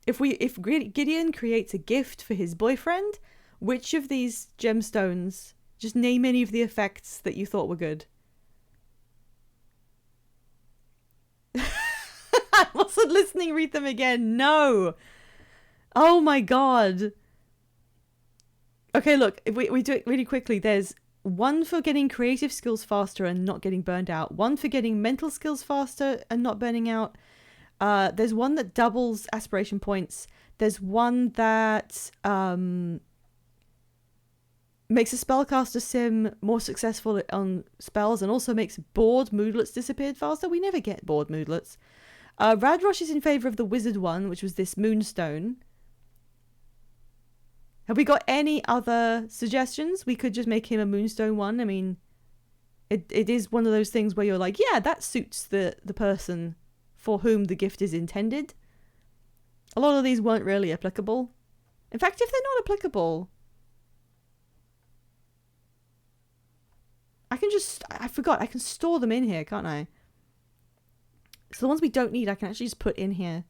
If Gideon creates a gift for his boyfriend, which of these gemstones, just name any of the effects that you thought were good. I wasn't listening. Read them again. No. Oh my god. Okay, look. If we do it really quickly. There's one for getting creative skills faster and not getting burned out. One for getting mental skills faster and not burning out. There's one that doubles aspiration points. There's one that makes a spellcaster sim more successful on spells and also makes bored moodlets disappear faster. We never get bored moodlets. Radrosh is in favour of the wizard one, which was this moonstone. Have we got any other suggestions? We could just make him a moonstone one. I mean, it is one of those things where you're like, yeah, that suits the person for whom the gift is intended. A lot of these weren't really applicable. In fact, if they're not applicable, I can store them in here, can't I? So the ones we don't need, I can actually just put in here.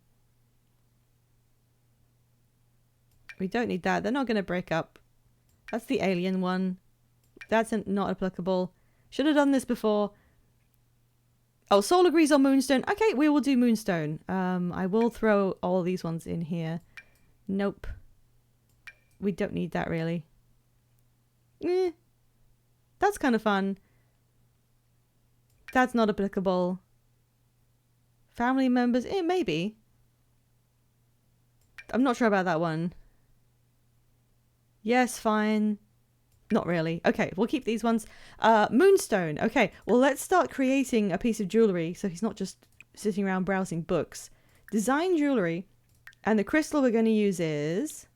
We don't need that. They're not going to break up. That's the alien one. That's not applicable. Should have done this before. Oh, Soul agrees on Moonstone. Okay, we will do Moonstone. I will throw all these ones in here. Nope. We don't need that, really. That's kind of fun. That's not applicable. Family members, maybe. I'm not sure about that one. Yes, fine. Not really. Okay, we'll keep these ones. Moonstone. Okay, well, let's start creating a piece of jewelry so he's not just sitting around browsing books. Design jewelry. And the crystal we're going to use is...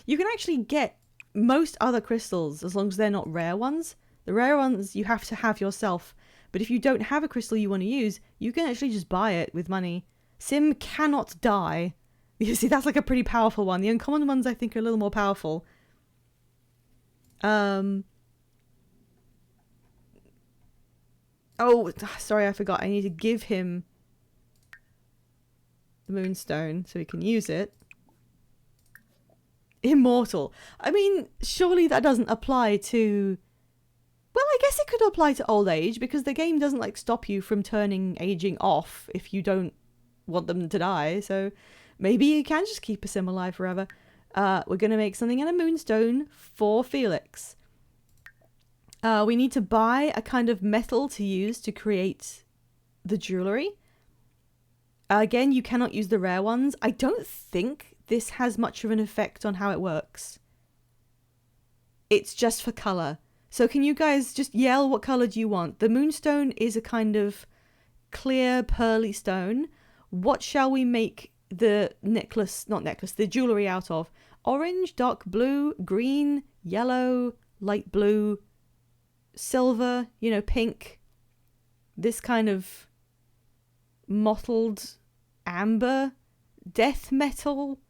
You can actually get most other crystals as long as they're not rare ones. The rare ones you have to have yourself. But if you don't have a crystal you want to use, you can actually just buy it with money. Sim cannot die. You see, that's like a pretty powerful one. The uncommon ones, I think, are a little more powerful. Oh, sorry, I forgot. I need to give him the moonstone so he can use it. Immortal. I mean, surely that doesn't apply to... Well, I guess it could apply to old age because the game doesn't like stop you from turning aging off if you don't want them to die. So maybe you can just keep a sim alive forever. We're going to make something in a moonstone for Felix. We need to buy a kind of metal to use to create the jewelry. Again, you cannot use the rare ones. I don't think this has much of an effect on how it works. It's just for color. So can you guys just yell what color do you want? The moonstone is a kind of clear pearly stone. What shall we make the the jewelry out of? Orange, dark blue, green, yellow, light blue, silver, pink. This kind of mottled amber, death metal,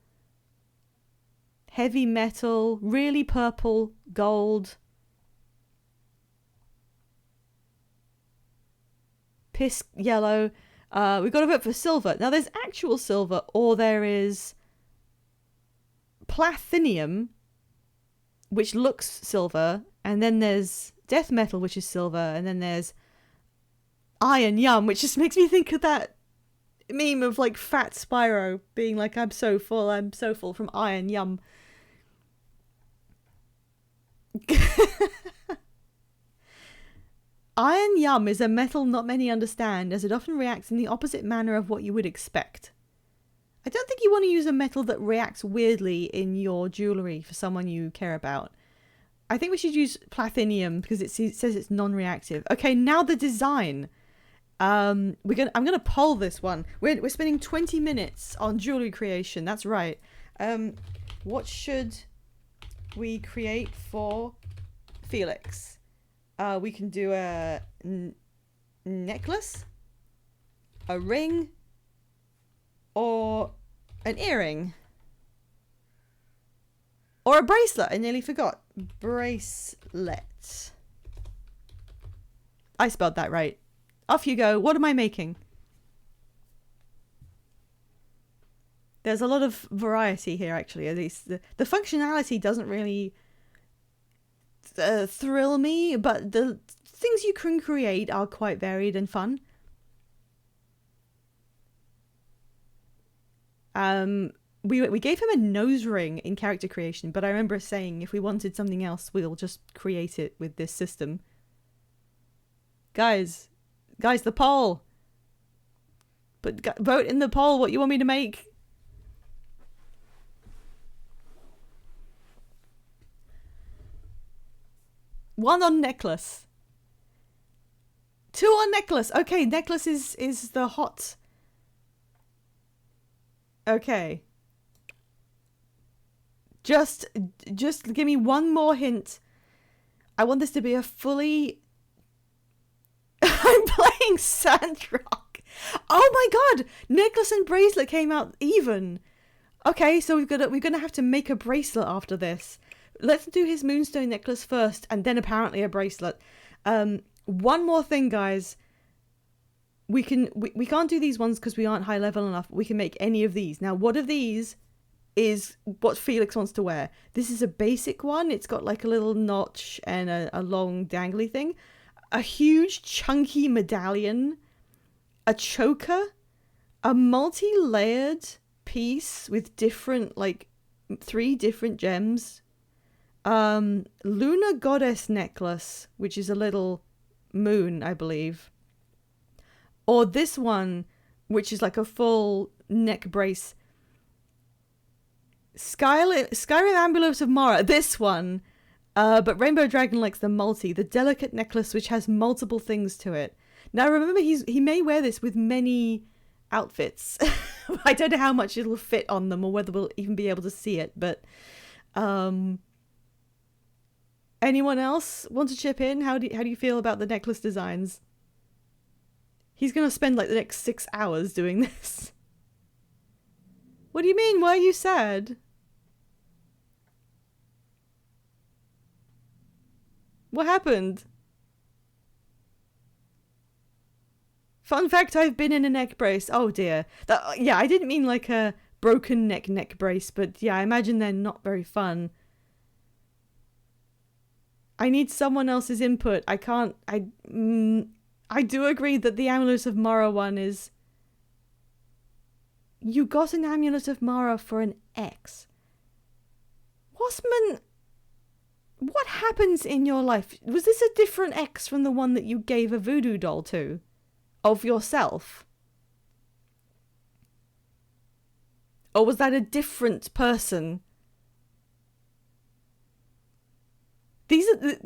heavy metal, really purple, gold, piss yellow. We've got to vote for silver. Now there's actual silver, or there is platinum, which looks silver, and then there's death metal, which is silver, and then there's iron yum, which just makes me think of that meme of like fat Spyro being like, I'm so full from iron yum. Iron yum is a metal not many understand, as it often reacts in the opposite manner of what you would expect. I don't think you want to use a metal that reacts weirdly in your jewelry for someone you care about. I think we should use platinum because it says it's non-reactive. Okay, now the design. I'm gonna poll this one. We're spending 20 minutes on jewelry creation. That's right. What should we create for Felix? We can do a necklace, a ring, or an earring, or a bracelet. I nearly forgot. Bracelet. I spelled that right. Off you go. What am I making? There's a lot of variety here, actually. At least the functionality doesn't really thrill me, but the things you can create are quite varied and fun. We gave him a nose ring in character creation, but I remember saying if we wanted something else, we'll just create it with this system. Guys, the poll. But vote in the poll what you want me to make. One on necklace. Two on necklace. Okay, necklace is the hot. Okay. Just give me one more hint. I want this to be a fully... I'm playing Sandrock. Oh my god! Necklace and bracelet came out even. Okay, so we're gonna have to make a bracelet after this. Let's do his moonstone necklace first, and then apparently a bracelet. One more thing, guys. We can't do these ones because we aren't high level enough. We can make any of these. Now, what of these is what Felix wants to wear? This is a basic one. It's got like a little notch and a long dangly thing. A huge chunky medallion. A choker. A multi-layered piece with different, like, 3 different gems. Lunar Goddess necklace, which is a little moon, I believe. Or this one, which is like a full neck brace. Skyrim Amulet of Mara, this one. But Rainbow Dragon likes the multi, the delicate necklace which has multiple things to it. Now remember, he may wear this with many outfits. I don't know how much it'll fit on them or whether we'll even be able to see it, but anyone else want to chip in? How do you feel about the necklace designs? He's gonna spend like the next 6 hours doing this. What do you mean? Why are you sad? What happened? Fun fact, I've been in a neck brace. Oh dear. Yeah, I didn't mean like a broken neck brace, but yeah, I imagine they're not very fun. I need someone else's input. I can't... I do agree that the Amulet of Mara one is... You got an Amulet of Mara for an X. Wasman... What happens in your life? Was this a different X from the one that you gave a voodoo doll to? Of yourself? Or was that a different person? These are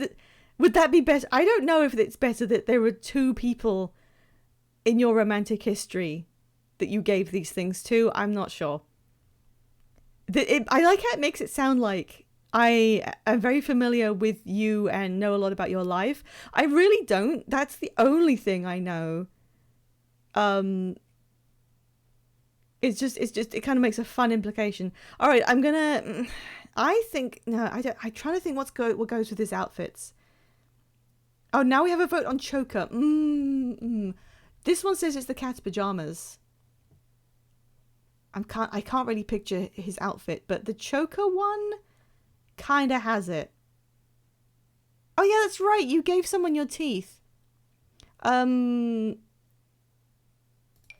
would that be better? I don't know if it's better that there were two people in your romantic history that you gave these things to. I'm not sure. I like how it makes it sound like I am very familiar with you and know a lot about your life. I really don't. That's the only thing I know. It kind of makes a fun implication. All right, I'm trying to think what goes with his outfits. Oh, now we have a vote on Choker. This one says it's the cat's pajamas. I can't really picture his outfit, but the Choker one kind of has it. Oh yeah, that's right. You gave someone your teeth.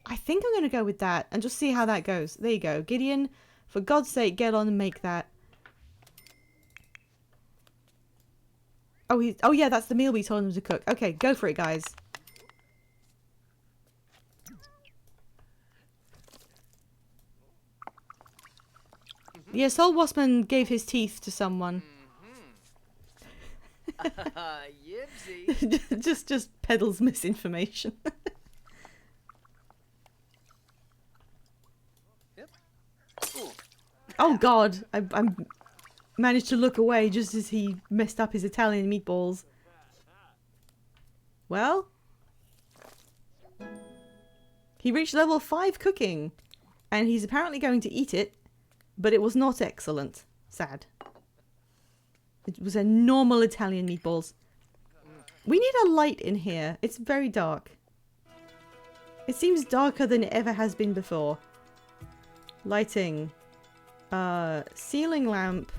I think I'm going to go with that and just see how that goes. There you go. Gideon, for God's sake, get on and make that. Oh yeah, that's the meal we told him to cook. Okay, go for it, guys. Yeah, Sol Wassman gave his teeth to someone. Yipsy. just peddles misinformation. Oh God, I managed to look away just as he messed up his Italian meatballs. Well, he reached level 5 cooking, and he's apparently going to eat it, but it was not excellent. Sad. It was a normal Italian meatballs. We need a light in here. It's very dark. It seems darker than it ever has been before. Lighting. Ceiling lamp.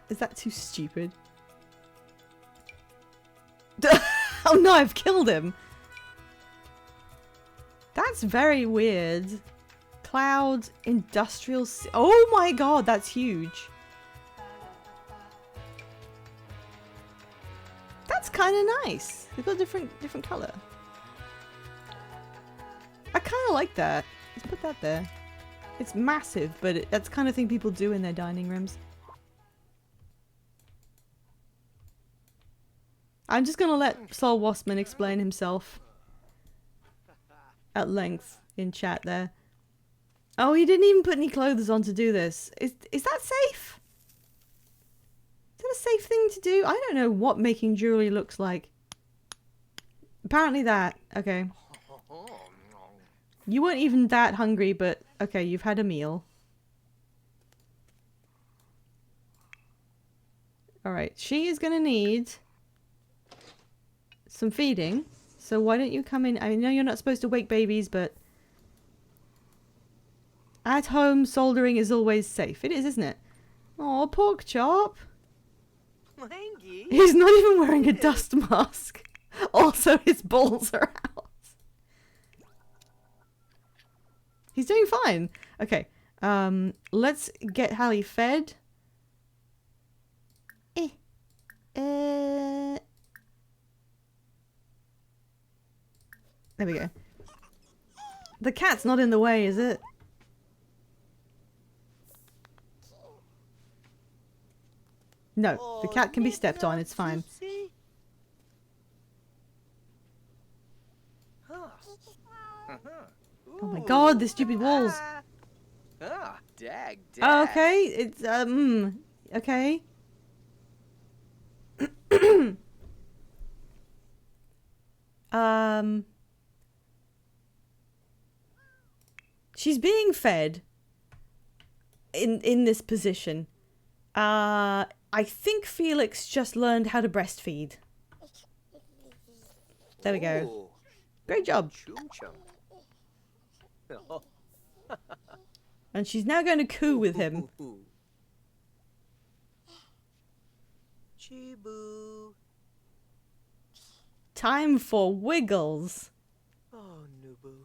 Is that too stupid? Oh no, I've killed him. That's very weird. Cloud, industrial. Oh my God, that's huge. That's kind of nice. They've got different color. I kind of like that. Let's put that there. It's massive, but that's the kind of thing people do in their dining rooms. I'm just going to let Sol Wassman explain himself at length in chat there. Oh, he didn't even put any clothes on to do this. Is that safe? Is that a safe thing to do? I don't know what making jewelry looks like. Apparently that. Okay. You weren't even that hungry, but okay, you've had a meal. Alright, she is going to need some feeding. So why don't you come in? I know you're not supposed to wake babies, but at home soldering is always safe. It is, isn't it? Oh, pork chop. Langy. He's not even wearing a dust mask. Also, his balls are out. He's doing fine. Okay. Let's get Hallie fed. There we go. The cat's not in the way, is it? No, the cat can be stepped on, it's fine. Oh my god, the stupid walls. Ah, dag. Oh, okay, it's, okay. She's being fed in this position. I think Felix just learned how to breastfeed. There we go. Great job. And she's now going to coo with him. Chibu. Time for Wiggles. Oh, Nubu.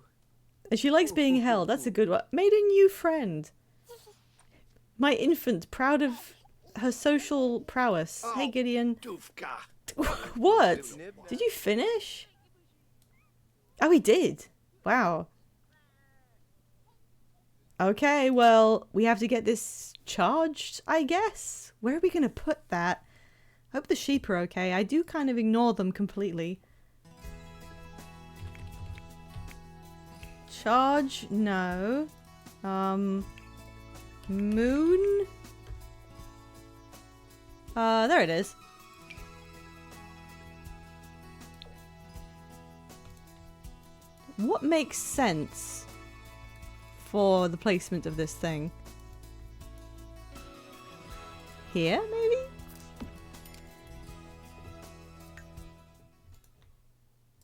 And she likes being held. That's a good one. Made a new friend. My infant, proud of her social prowess. Hey, Gideon. Doofka. What? Did you finish? Oh, he did. Wow. Okay, well, we have to get this charged, I guess. Where are we going to put that? I hope the sheep are okay. I do kind of ignore them completely. Charge? No. Moon? There it is. What makes sense for the placement of this thing? Here, maybe?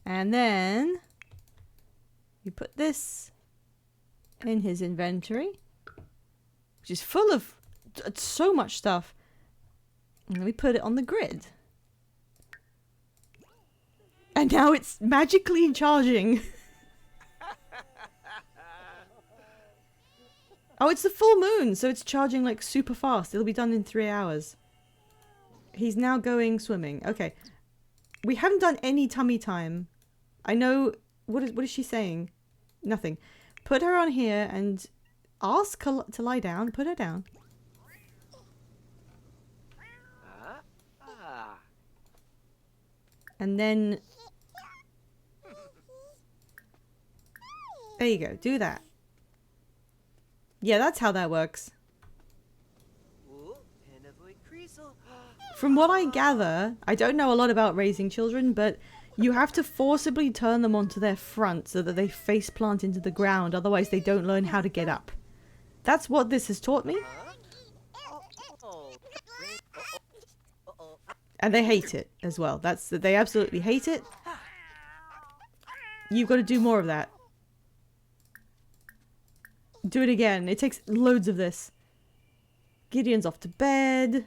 And then you put this in his inventory, which is full of so much stuff. And then we put it on the grid. And now it's magically charging. Oh, it's the full moon, so it's charging like super fast. It'll be done in 3 hours. He's now going swimming. Okay. We haven't done any tummy time. I know... What is she saying? Nothing. Put her on here and ask her to lie down. Put her down. And then... There you go. Do that. Yeah, that's how that works. From what I gather, I don't know a lot about raising children, but you have to forcibly turn them onto their front so that they face plant into the ground, otherwise they don't learn how to get up. That's what this has taught me. And they hate it as well. They absolutely hate it. You've got to do more of that. Do it again. It takes loads of this. Gideon's off to bed.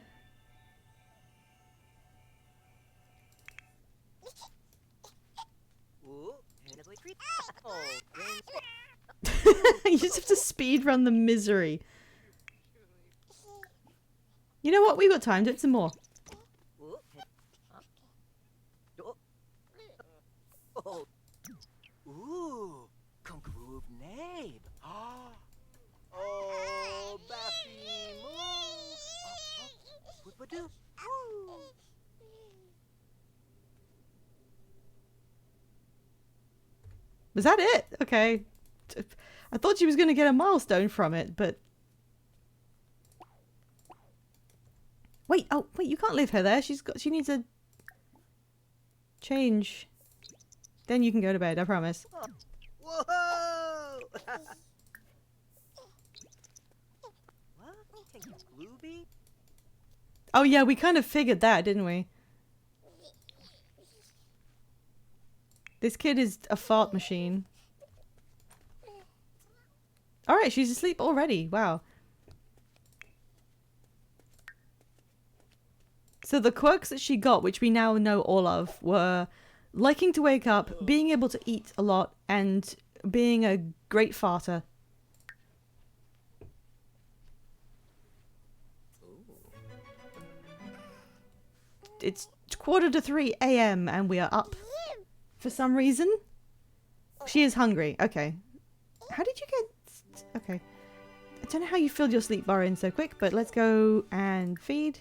You just have to speed run the misery. You know what? We've got time. Do it some more. Ooh, Nabe. Oh, Baffy, move. Was that it? Okay. I thought she was going to get a milestone from it, but... Wait, oh, wait, you can't leave her there. She needs a change. Then you can go to bed, I promise. Whoa! Oh yeah, we kind of figured that, didn't we? This kid is a fart machine. Alright, she's asleep already. Wow. So the quirks that she got, which we now know all of, were liking to wake up, being able to eat a lot, and being a great farter. it's 2:45 a.m. and we are up for some reason. She is hungry. Okay. How did you get... Okay. I don't know how you filled your sleep bar in so quick, but let's go and feed.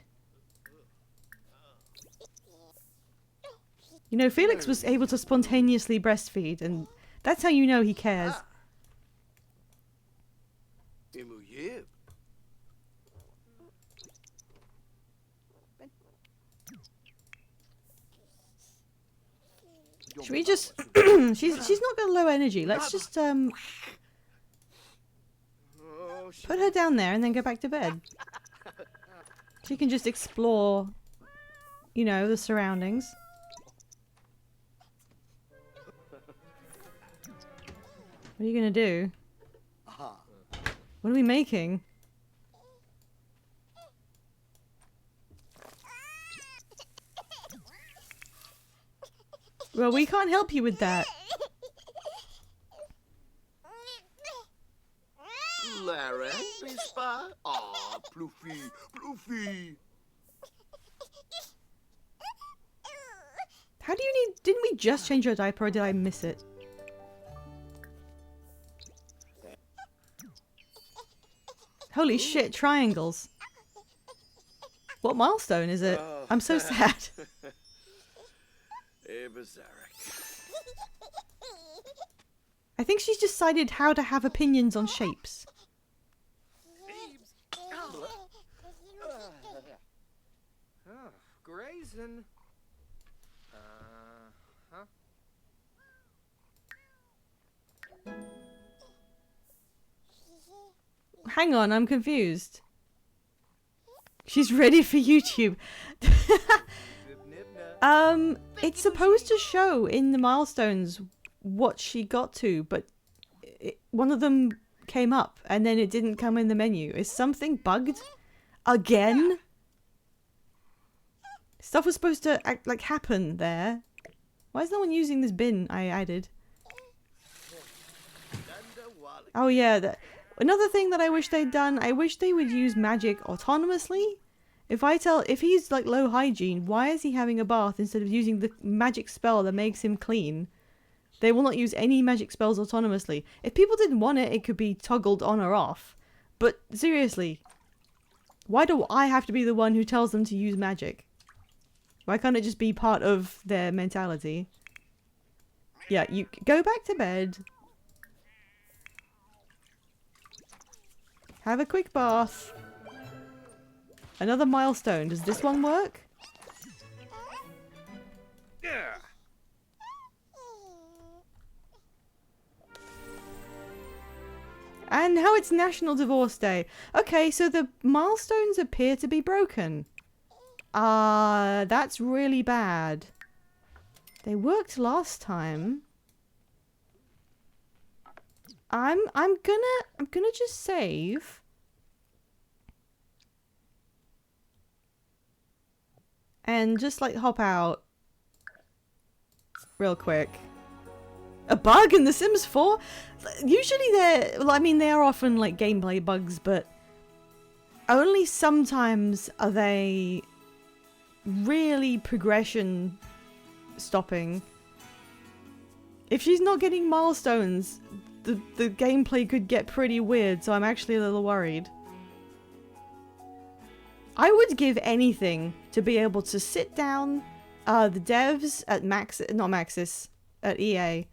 You know, Felix was able to spontaneously breastfeed, and that's how you know he cares. Imuyib. Should we just... she's not got low energy. Let's just Oh, put her down there and then go back to bed. She can just explore, you know, the surroundings. What are you gonna do? What are we making? Well, we can't help you with that. Laren, Bispa. Ah, Ploofy, Ploofy. How do you need... Didn't we just change your diaper or did I miss it? Holy shit, triangles. What milestone is it? I'm so sad. I think she's decided how to have opinions on shapes. Grazing. Huh? Hang on, I'm confused. She's ready for YouTube. It's supposed to show in the milestones what she got to, but one of them came up and then it didn't come in the menu. Is something bugged? Again? Stuff was supposed to happen there. Why is no one using this bin I added? Oh yeah, another thing that I wish they'd done, I wish they would use magic autonomously. If he's like low hygiene, why is he having a bath instead of using the magic spell that makes him clean? They will not use any magic spells autonomously. If people didn't want it, it could be toggled on or off. But seriously, why do I have to be the one who tells them to use magic? Why can't it just be part of their mentality? Yeah, you go back to bed. Have a quick bath. Another milestone. Does this one work? Yeah. And now it's National Divorce Day. Okay, so the milestones appear to be broken. That's really bad. They worked last time. I'm gonna just save. And just like hop out real quick. A bug in The Sims 4? Usually they're, well, I mean, they are often like gameplay bugs, but only sometimes are they really progression stopping. If she's not getting milestones, the gameplay could get pretty weird, so I'm actually a little worried. I would give anything to be able to sit down, the devs at at EA,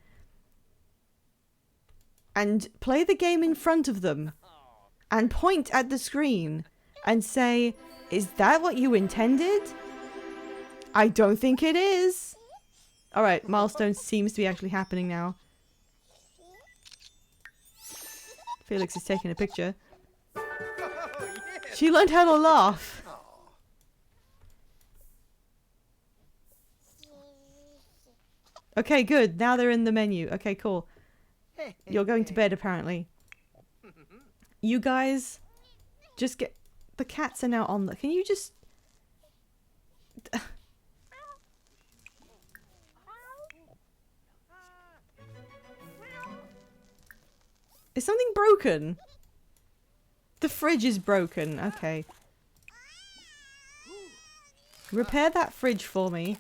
and play the game in front of them, and point at the screen, and say, is that what you intended? I don't think it is. Alright, milestone seems to be actually happening now. Felix is taking a picture. She learned how to laugh. Okay, good. Now they're in the menu. Okay, cool. You're going to bed, apparently. You guys, just get... The cats are now on the... Can you just... Is something broken? The fridge is broken. Okay. Repair that fridge for me.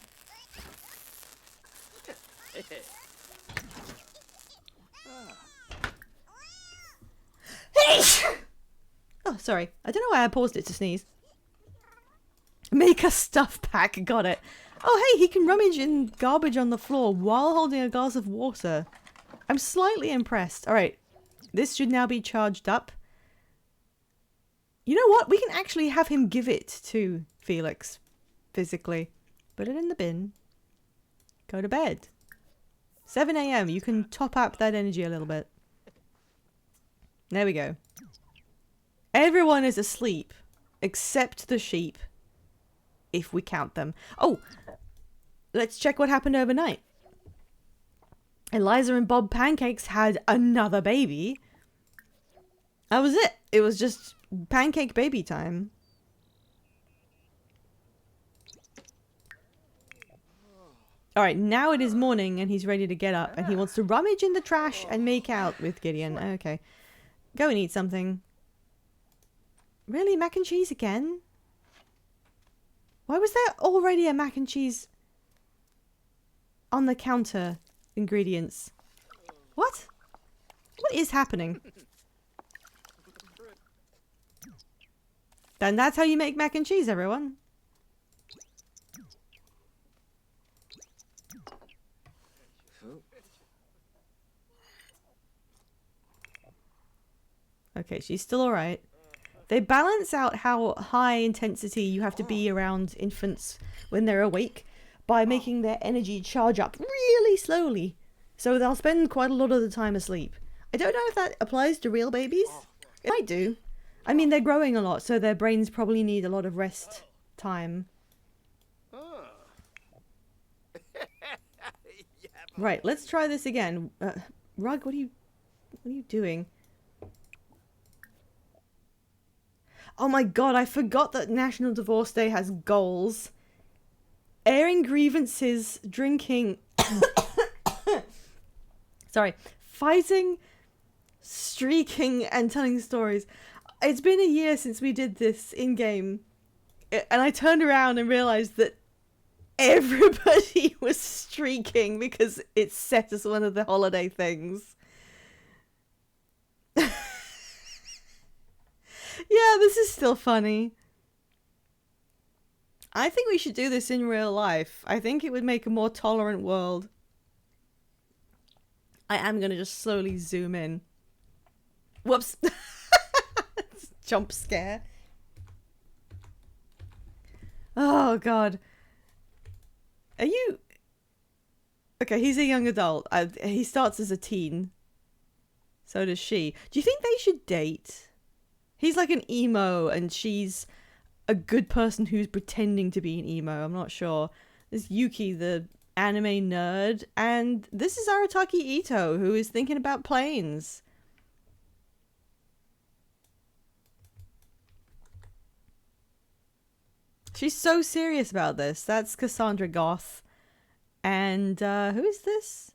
Oh, sorry. I don't know why I paused it to sneeze. Make a stuff pack. Got it. Oh, hey, he can rummage in garbage on the floor while holding a glass of water. I'm slightly impressed. All right. This should now be charged up. You know what? We can actually have him give it to Felix physically. Put it in the bin. Go to bed. 7 a.m. You can top up that energy a little bit. There we go. Everyone is asleep except the sheep. If we count them. Oh, let's check what happened overnight. Eliza and Bob Pancakes had another baby. That was it. It was just pancake baby time. Alright, now it is morning and he's ready to get up. And he wants to rummage in the trash and make out with Gideon. Okay. Go and eat something. Really? Mac and cheese again? Why was there already a mac and cheese on the counter ingredients? What? What is happening? Then that's how you make mac and cheese, everyone. Okay, she's still alright. They balance out how high intensity you have to be around infants when they're awake by making their energy charge up really slowly. So they'll spend quite a lot of the time asleep. I don't know if that applies to real babies. It might do. I mean, they're growing a lot, so their brains probably need a lot of rest time. Right, let's try this again. Rug, what are you doing? Oh my god, I forgot that National Divorce Day has goals. Airing grievances, drinking... Sorry. Fighting, streaking, and telling stories. It's been a year since we did this in-game. And I turned around and realised that everybody was streaking because it's set as one of the holiday things. Yeah, this is still funny. I think we should do this in real life. I think it would make a more tolerant world. I am going to just slowly zoom in. Whoops. Jump scare. Oh, God. Are you... Okay, he's a young adult. He starts as a teen. So does she. Do you think they should date? He's like an emo and she's a good person who's pretending to be an emo. I'm not sure. There's Yuki, the anime nerd. And this is Arataki Ito, who is thinking about planes. She's so serious about this. That's Cassandra Goth. And who is this?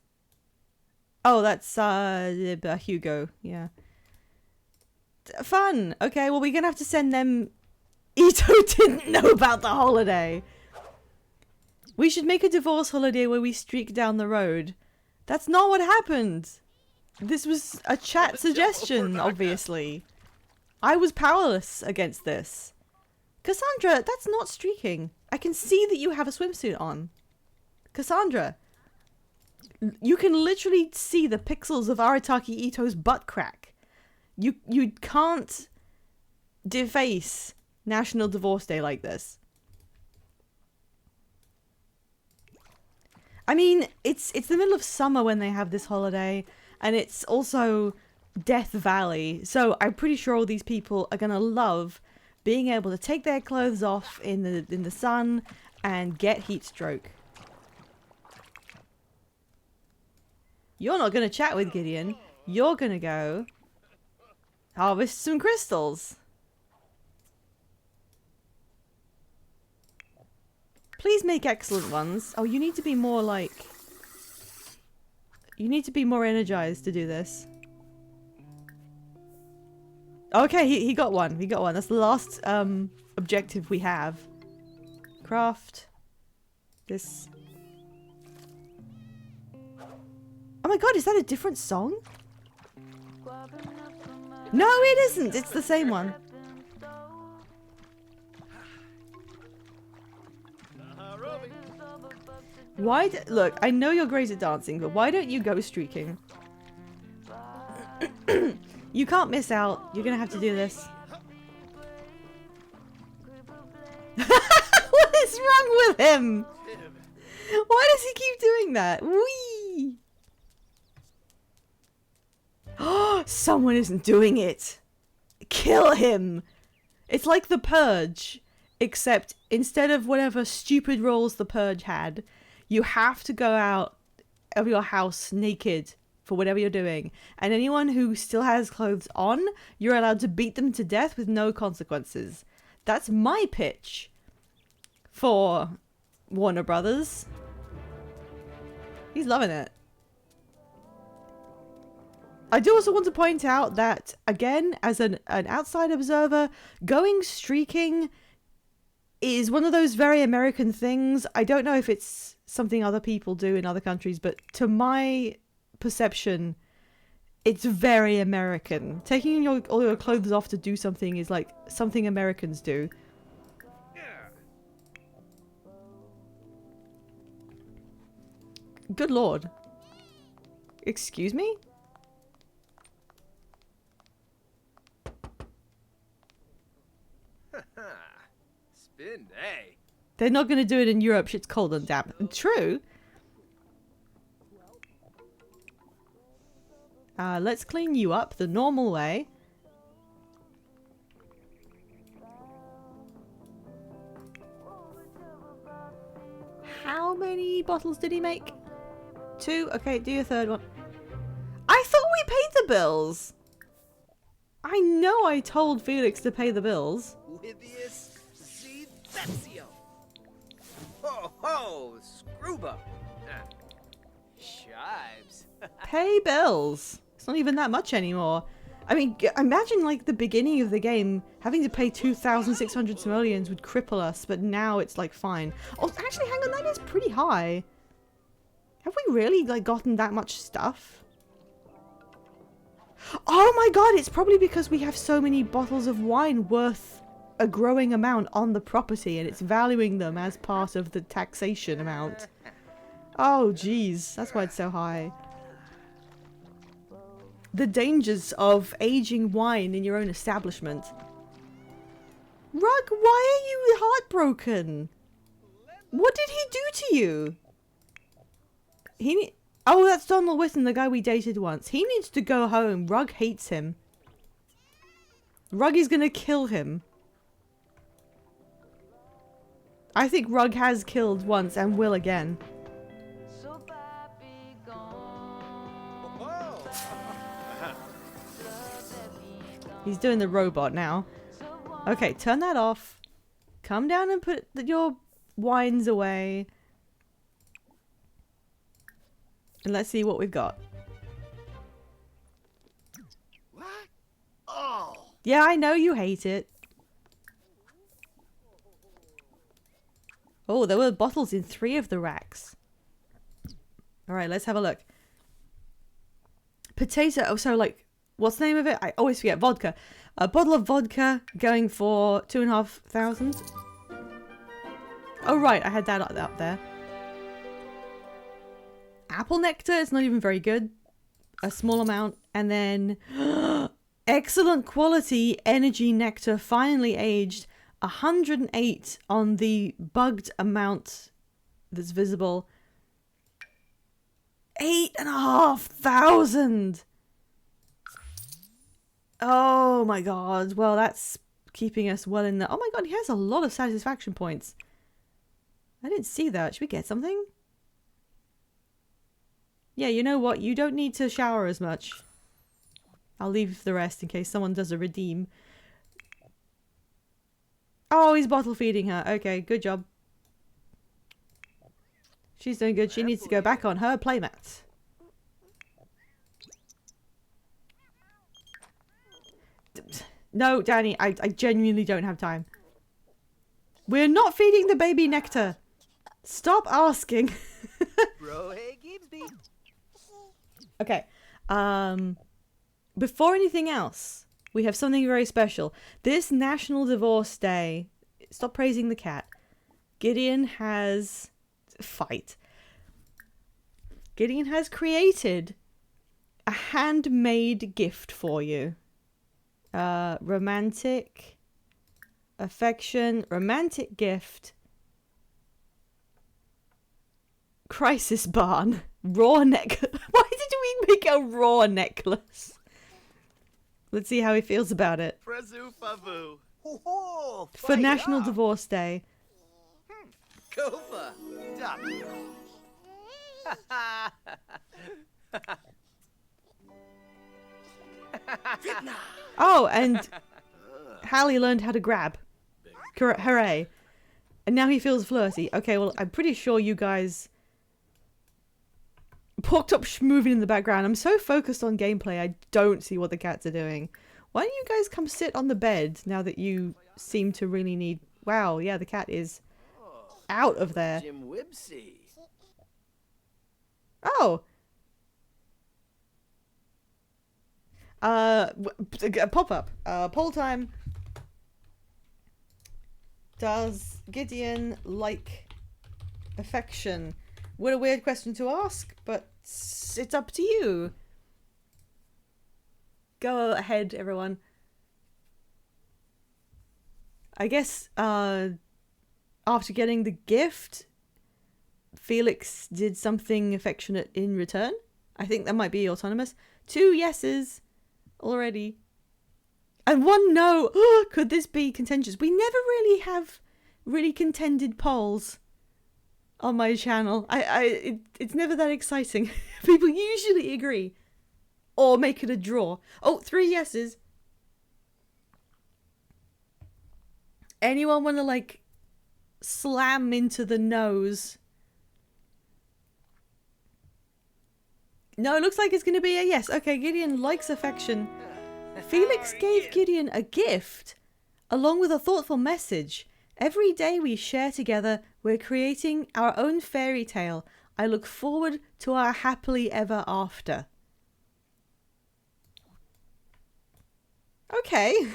Oh, that's Hugo. Yeah. Fun. Okay, well, we're gonna have to send them. Ito didn't know about the holiday. We should make a divorce holiday where we streak down the road. That's not what happened. This was a chat suggestion, obviously. I was powerless against this. Cassandra, that's not streaking. I can see that you have a swimsuit on. Cassandra, you can literally see the pixels of Arataki Ito's butt crack. You can't deface National Divorce Day like this. I mean, it's the middle of summer when they have this holiday, and it's also Death Valley, so I'm pretty sure all these people are gonna love being able to take their clothes off in the sun and get heat stroke. You're not gonna chat with Gideon. You're gonna go harvest some crystals. Please make excellent ones. Oh, you need to be more like... You need to be more energized to do this. Okay, he got one. He got one. That's the last objective we have. Craft. This. Oh my god, is that a different song? No, it isn't. It's the same one. Why? Look, I know you're great at dancing, but why don't you go streaking? You can't miss out. You're gonna have to do this. What is wrong with him? Why does he keep doing that? Whee! Oh, someone isn't doing it. Kill him. It's like the Purge, except instead of whatever stupid rules the Purge had, you have to go out of your house naked for whatever you're doing. And anyone who still has clothes on, you're allowed to beat them to death with no consequences. That's my pitch for Warner Brothers. He's loving it. I do also want to point out that, again, as an outside observer, going streaking is one of those very American things. I don't know if it's something other people do in other countries, but to my perception, it's very American. Taking all your clothes off to do something is like something Americans do. Good lord. Excuse me? Spin day. They're not going to do it in Europe. Shit's cold and damp. True. Let's clean you up the normal way. How many bottles did he make? 2? Okay, do your third one. I thought we paid the bills. I know I told Felix to pay the bills. Livius Zepsio. Ho ho, Screwba. Shibes. Pay bills. It's not even that much anymore. I mean, imagine like the beginning of the game, having to pay 2,600 simoleons would cripple us, but now it's like fine. Oh, actually, hang on, that is pretty high. Have we really like gotten that much stuff? Oh my god, it's probably because we have so many bottles of wine worth a growing amount on the property and it's valuing them as part of the taxation amount. Oh jeez, that's why it's so high. The dangers of aging wine in your own establishment. Rug, why are you heartbroken? What did he do to you? Oh, that's Donald Whitten, the guy we dated once. He needs to go home. Rug hates him. Rug is gonna kill him. I think Rug has killed once and will again. He's doing the robot now. Okay, turn that off. Come down and put your wines away. And let's see what we've got. What? Oh. Yeah, I know you hate it. Oh, there were bottles in 3 of the racks. Alright, let's have a look. Potato. Oh, so like, what's the name of it? I always forget. Vodka. A bottle of vodka going for 2,500. Oh, right. I had that up there. Apple nectar is not even very good. A small amount. And then excellent quality energy nectar, finely aged. 108 on the bugged amount that's visible. 8,500. Oh my god. Well, that's keeping us well in the... Oh my god, he has a lot of satisfaction points. I didn't see that. Should we get something? Yeah, you know what? You don't need to shower as much. I'll leave the rest in case someone does a redeem. Oh, he's bottle feeding her. Okay, good job. She's doing good. She needs to go back on her playmat. No, Danny, I genuinely don't have time. We're not feeding the baby nectar. Stop asking. Bro, hey, Gibbsby. Okay. Before anything else, we have something very special. This National Divorce Day. Stop praising the cat. Gideon has Gideon has created a handmade gift for you. Romantic affection, romantic gift. Crisis barn. Raw neck. Why did we make a raw necklace? Let's see how he feels about it. Prezu favu. Ho-ho! For Fire National up. Divorce Day. Kofa. Duck. Oh, and Hallie learned how to grab. Hooray. And now he feels flirty. Okay, well, I'm pretty sure you guys... Porked up moving in the background. I'm so focused on gameplay, I don't see what the cats are doing. Why don't you guys come sit on the bed now that you seem to really need... Wow, yeah, the cat is out of there. Jim Wibsey. Oh! Pop-up. Poll time. Does Gideon like affection? What a weird question to ask, but it's up to you. Go ahead, everyone. I guess after getting the gift, Felix did something affectionate in return. I think that might be autonomous. 2 yeses already. And 1 no. Could this be contentious? We never really have really contended polls on my channel. It's never that exciting. People usually agree or make it a draw. Oh, 3 yeses. Anyone want to like slam into the nose? No, it looks like it's going to be a yes. Okay, Gideon likes affection. Felix gave Gideon a gift along with a thoughtful message. Every day we share together, we're creating our own fairy tale. I look forward to our happily ever after. Okay,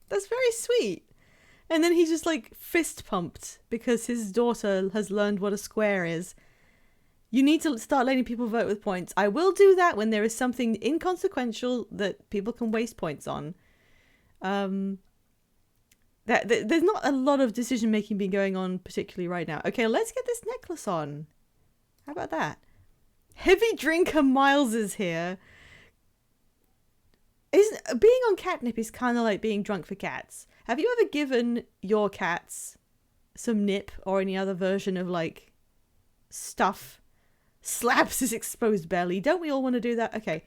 that's very sweet. And then he just like fist pumped because his daughter has learned what a square is. You need to start letting people vote with points. I will do that when there is something inconsequential that people can waste points on. There's not a lot of decision making being going on particularly right now. Okay, let's get this necklace on. How about that? Heavy drinker Miles is here. Being on catnip is kind of like being drunk for cats. Have you ever given your cats some nip or any other version of like stuff? Slaps his exposed belly. Don't we all want to do that? Okay.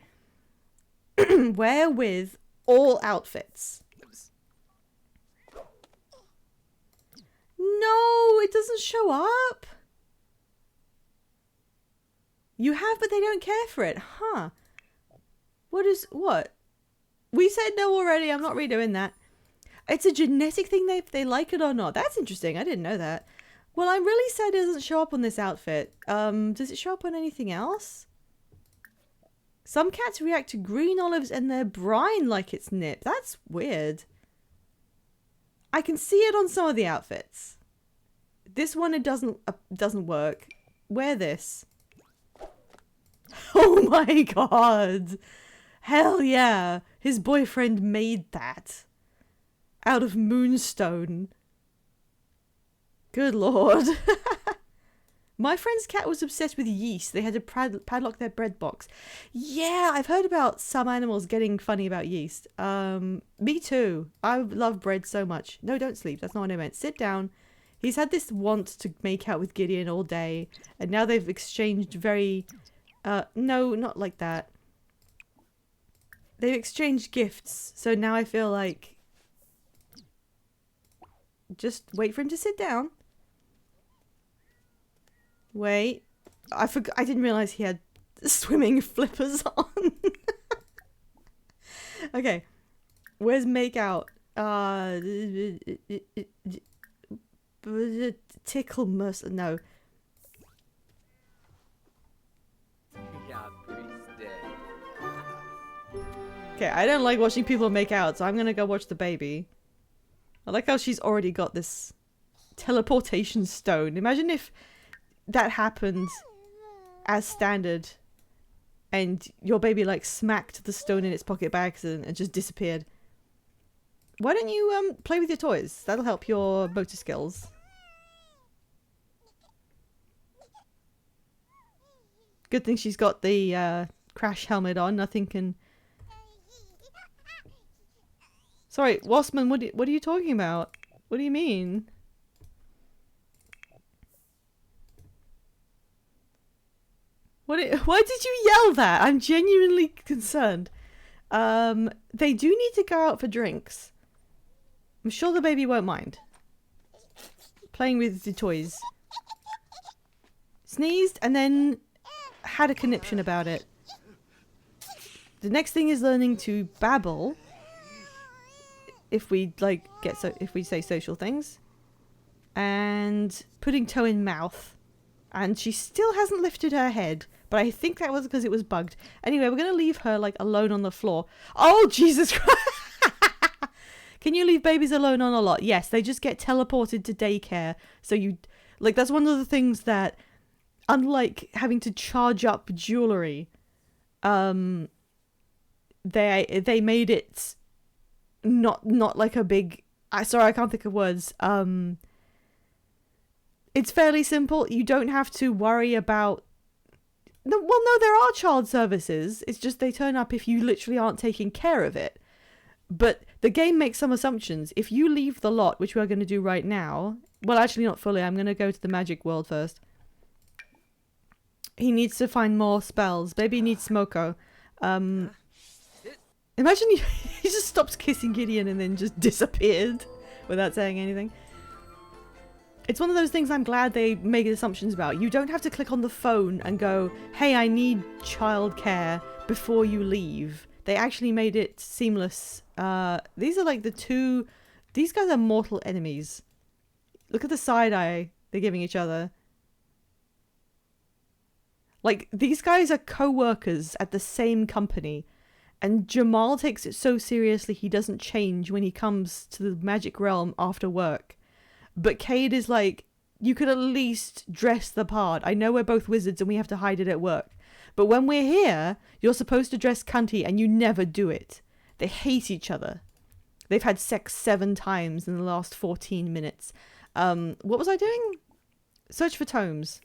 Wear with all outfits. No, it doesn't show up. You have, but they don't care for it. Huh. What? We said no already. I'm not redoing that. It's a genetic thing if they like it or not. That's interesting. I didn't know that. Well, I'm really sad it doesn't show up on this outfit. Does it show up on anything else? Some cats react to green olives and their brine like it's nip. That's weird. I can see it on some of the outfits. This one, it doesn't work. Wear this. Oh my god. Hell yeah. His boyfriend made that. Out of moonstone. Good lord. My friend's cat was obsessed with yeast. They had to padlock their bread box. Yeah, I've heard about some animals getting funny about yeast. Me too. I love bread so much. No, don't sleep. That's not what I meant. Sit down. He's had this want to make out with Gideon all day. And now they've exchanged very... no, not like that. They've exchanged gifts. So now I feel like... Just wait for him to sit down. Wait. I forgot. I didn't realize he had swimming flippers on. Okay. Where's make out? Tickle mercy. No. Yeah, pretty steady. Okay, I don't like watching people make out, so I'm gonna go watch the baby. I like how she's already got this teleportation stone. Imagine if that happened as standard and your baby like smacked the stone in its pocket by accident and just disappeared. Why don't you play with your toys? That'll help your motor skills. Good thing she's got the crash helmet on. Nothing can... Sorry, Waspman, what are you talking about? What do you mean? Why did you yell that? I'm genuinely concerned. They do need to go out for drinks. I'm sure the baby won't mind. Playing with the toys. Sneezed and then had a conniption about it. The next thing is learning to babble. If we if we say social things. And putting toe in mouth. And she still hasn't lifted her head. But I think that was because it was bugged. Anyway, we're going to leave her like alone on the floor. Oh, Jesus Christ. Can you leave babies alone on a lot? Yes, they just get teleported to daycare. So you, like, that's one of the things that, unlike having to charge up jewelry, they made it not like a big, sorry, I can't think of words. It's fairly simple. You don't have to worry about, no, there are child services. It's just they turn up if you literally aren't taking care of it. But the game makes some assumptions. If you leave the lot, which we're going to do right now... Well, actually not fully. I'm going to go to the magic world first. He needs to find more spells. Baby needs Smoko. Imagine he just stops kissing Gideon and then just disappeared without saying anything. It's one of those things I'm glad they make assumptions about. You don't have to click on the phone and go, hey, I need childcare before you leave. They actually made it seamless. These are like the two... These guys are mortal enemies. Look at the side eye they're giving each other. Like, these guys are co-workers at the same company. And Jamal takes it so seriously he doesn't change when he comes to the magic realm after work. But Cade is like, you could at least dress the part. I know we're both wizards and we have to hide it at work. But when we're here, you're supposed to dress cunty and you never do it. They hate each other. They've had sex 7 times in the last 14 minutes. What was I doing? Search for tomes.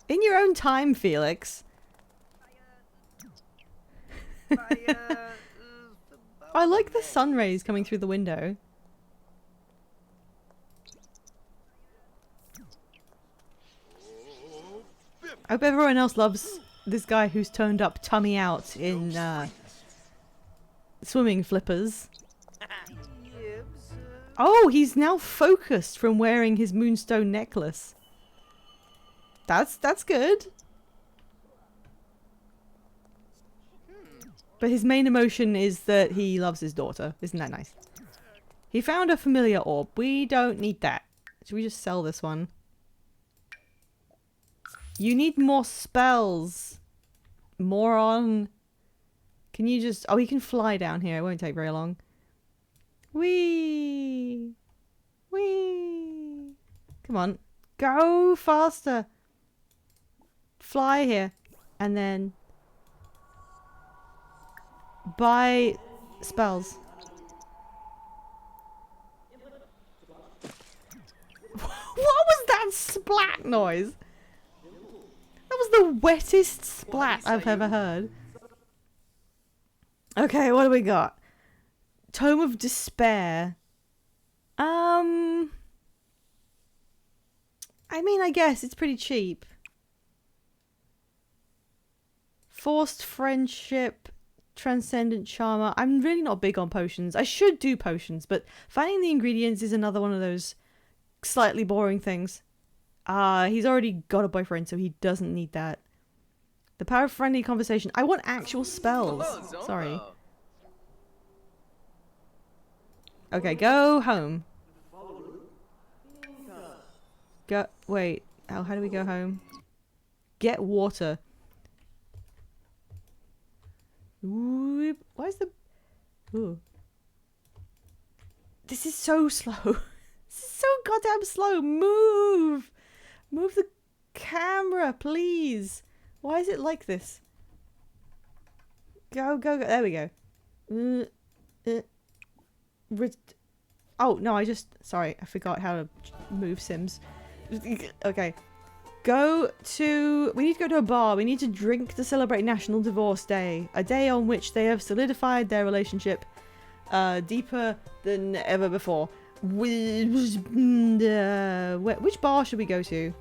In your own time, Felix. I like the sun rays coming through the window. I hope everyone else loves this guy who's turned up tummy out in swimming flippers. Oh, he's now focused from wearing his moonstone necklace. That's good. But his main emotion is that he loves his daughter. Isn't that nice? He found a familiar orb. We don't need that. Should we just sell this one? You need more spells. Moron. Can you just... Oh, he can fly down here. It won't take very long. Whee! Whee! Come on. Go faster. Fly here. And then... buy spells. What was that splat noise? That was the wettest splat I've ever heard. Okay, what do we got? Tome of Despair. I mean, I guess it's pretty cheap. Forced Friendship. Transcendent Charmer. I'm really not big on potions. I should do potions, but finding the ingredients is another one of those slightly boring things. He's already got a boyfriend, so he doesn't need that. The power of friendly conversation. I want actual spells. Oh, Sorry. Zombo. Okay, go home. Go. Wait. How do we go home? Get water. Ooh, why is the... Ooh. This is so slow. This is so goddamn slow. Move! Move the camera, please. Why is it like this? Go, go, go. There we go. Oh, no, I just... Sorry, I forgot how to move Sims. Okay. Go to... We need to go to a bar. We need to drink to celebrate National Divorce Day. A day on which they have solidified their relationship deeper than ever before. Which bar should we go to?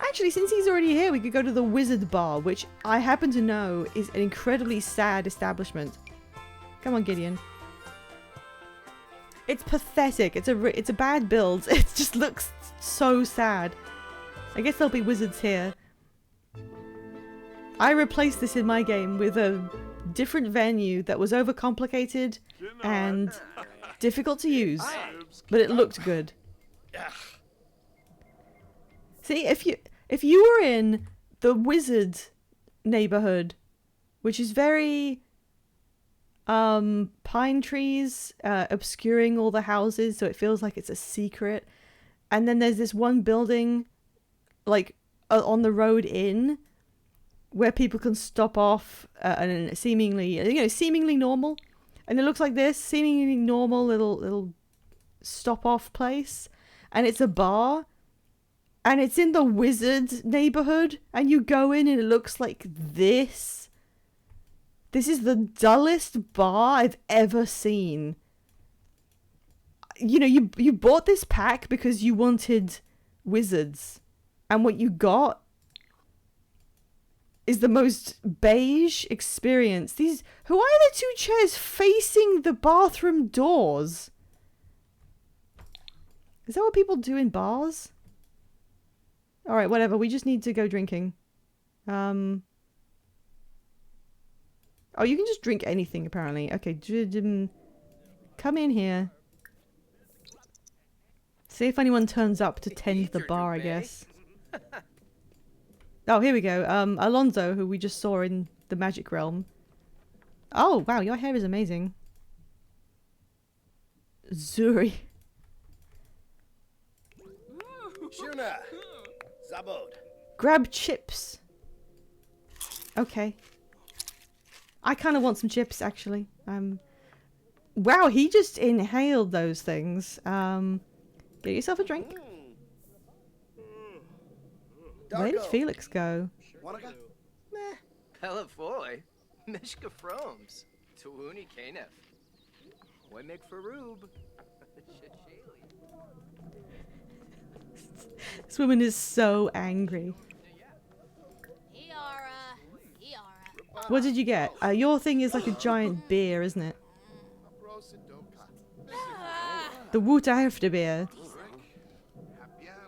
Actually, since he's already here, we could go to the Wizard Bar, which I happen to know is an incredibly sad establishment. Come on, Gideon. It's pathetic. It's a bad build. It just looks so sad. I guess there'll be wizards here. I replaced this in my game with a different venue that was overcomplicated and difficult to use, but it looked good. See, if you were in the wizard neighborhood, which is very pine trees obscuring all the houses, so it feels like it's a secret, and then there's this one building like on the road in where people can stop off and seemingly normal, and it looks like this seemingly normal little stop off place, and it's a bar. And it's in the wizard neighborhood, and you go in and it looks like this. This is the dullest bar I've ever seen. You know, you bought this pack because you wanted wizards, and what you got is the most beige experience. Who are the two chairs facing the bathroom doors? Is that what people do in bars? Alright, whatever. We just need to go drinking. Oh, you can just drink anything, apparently. Okay, come in here. See if anyone turns up to tend the bar, I guess. Oh, here we go. Alonzo, who we just saw in the Magic Realm. Oh, wow, your hair is amazing. Zuri. Shuna. Zabod. Grab chips. Okay. I kind of want some chips, actually. Wow, he just inhaled those things. Get yourself a drink. Where did Felix go? Meh. Pelavoy. Mishka Froms. Tuuni Kanef. Wemik Faroob. This woman is so angry. What did you get? Your thing is like a giant beer, isn't it? The Wuta beer.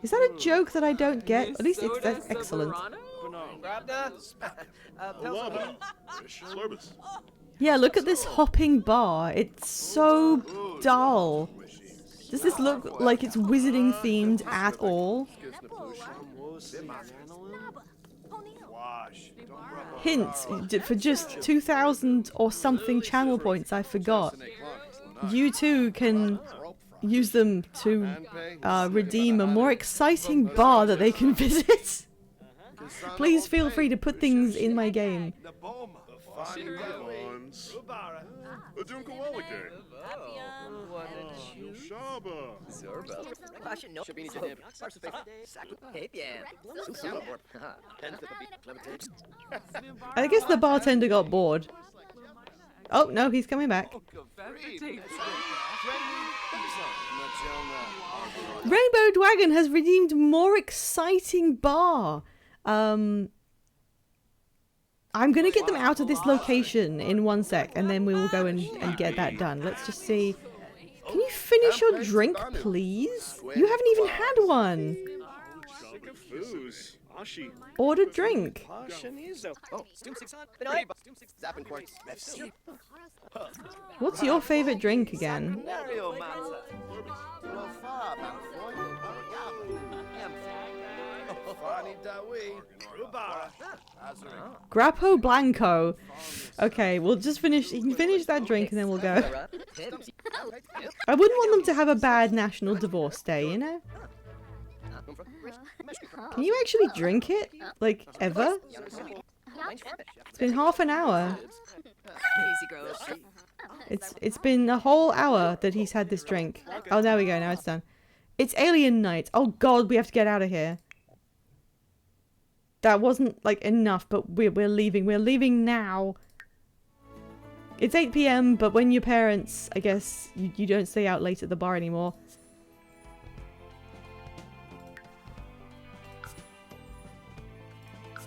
Is that a joke that I don't get? At least that's excellent. Yeah, look at this hopping bar. It's so dull. Does this look like it's wizarding themed at all? Hint, for just 2,000 or something channel points, I forgot. You too can use them to redeem a more exciting bar that they can visit. Please feel free to put things in my game. I guess the bartender got bored. Oh, no, he's coming back. Rainbow Dragon has redeemed more exciting bar. I'm going to get them out of this location in 1 sec, and then we will go and get that done. Let's just see. Can you finish your drink, please? You haven't even had one. Foos. Ashi. Order drink. Pashanizo. Oh, Stoom 600. Benoit. Zapping quartz. What's your favorite drink again? Mario Manza. No fa, Fani Dawi. Rubara. Grappo Blanco. Okay, we'll just finish. You can finish that drink and then we'll go. I wouldn't want them to have a bad national divorce day, you know? Can you actually drink it? Like, ever? It's been half an hour. It's been a whole hour that he's had this drink. Oh, there we go. Now it's done. It's Alien Night. Oh god, we have to get out of here. That wasn't like enough, but we're leaving. We're leaving now. It's 8 PM, but when your parents, I guess, you don't stay out late at the bar anymore.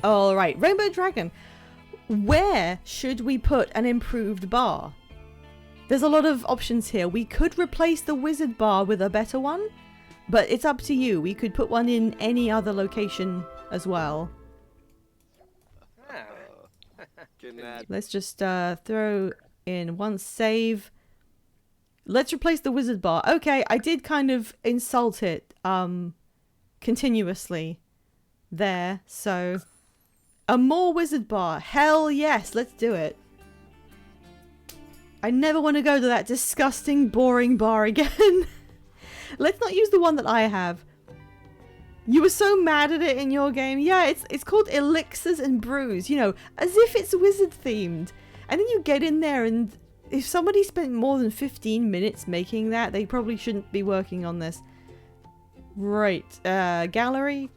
Alright, Rainbow Dragon. Where should we put an improved bar? There's a lot of options here. We could replace the wizard bar with a better one, but it's up to you. We could put one in any other location as well. Let's just throw in one save. Let's replace the wizard bar. Okay, I did kind of insult it continuously there, so a more wizard bar. Hell yes, let's do it. I never want to go to that disgusting, boring bar again. Let's not use the one that I have. You were so mad at it in your game. Yeah, it's called Elixirs and Brews, you know, as if it's wizard themed. And then you get in there and if somebody spent more than 15 minutes making that, they probably shouldn't be working on this. Right, gallery.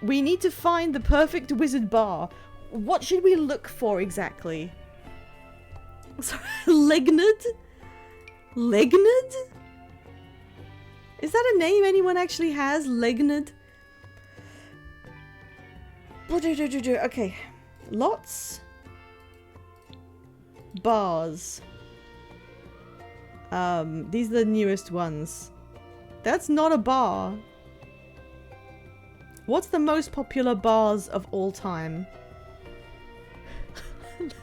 We need to find the perfect wizard bar. What should we look for exactly? Sorry, Legnard? Legnard? Is that a name anyone actually has? Legnard? Okay. Lots. Bars. These are the newest ones. That's not a bar. What's the most popular bars of all time?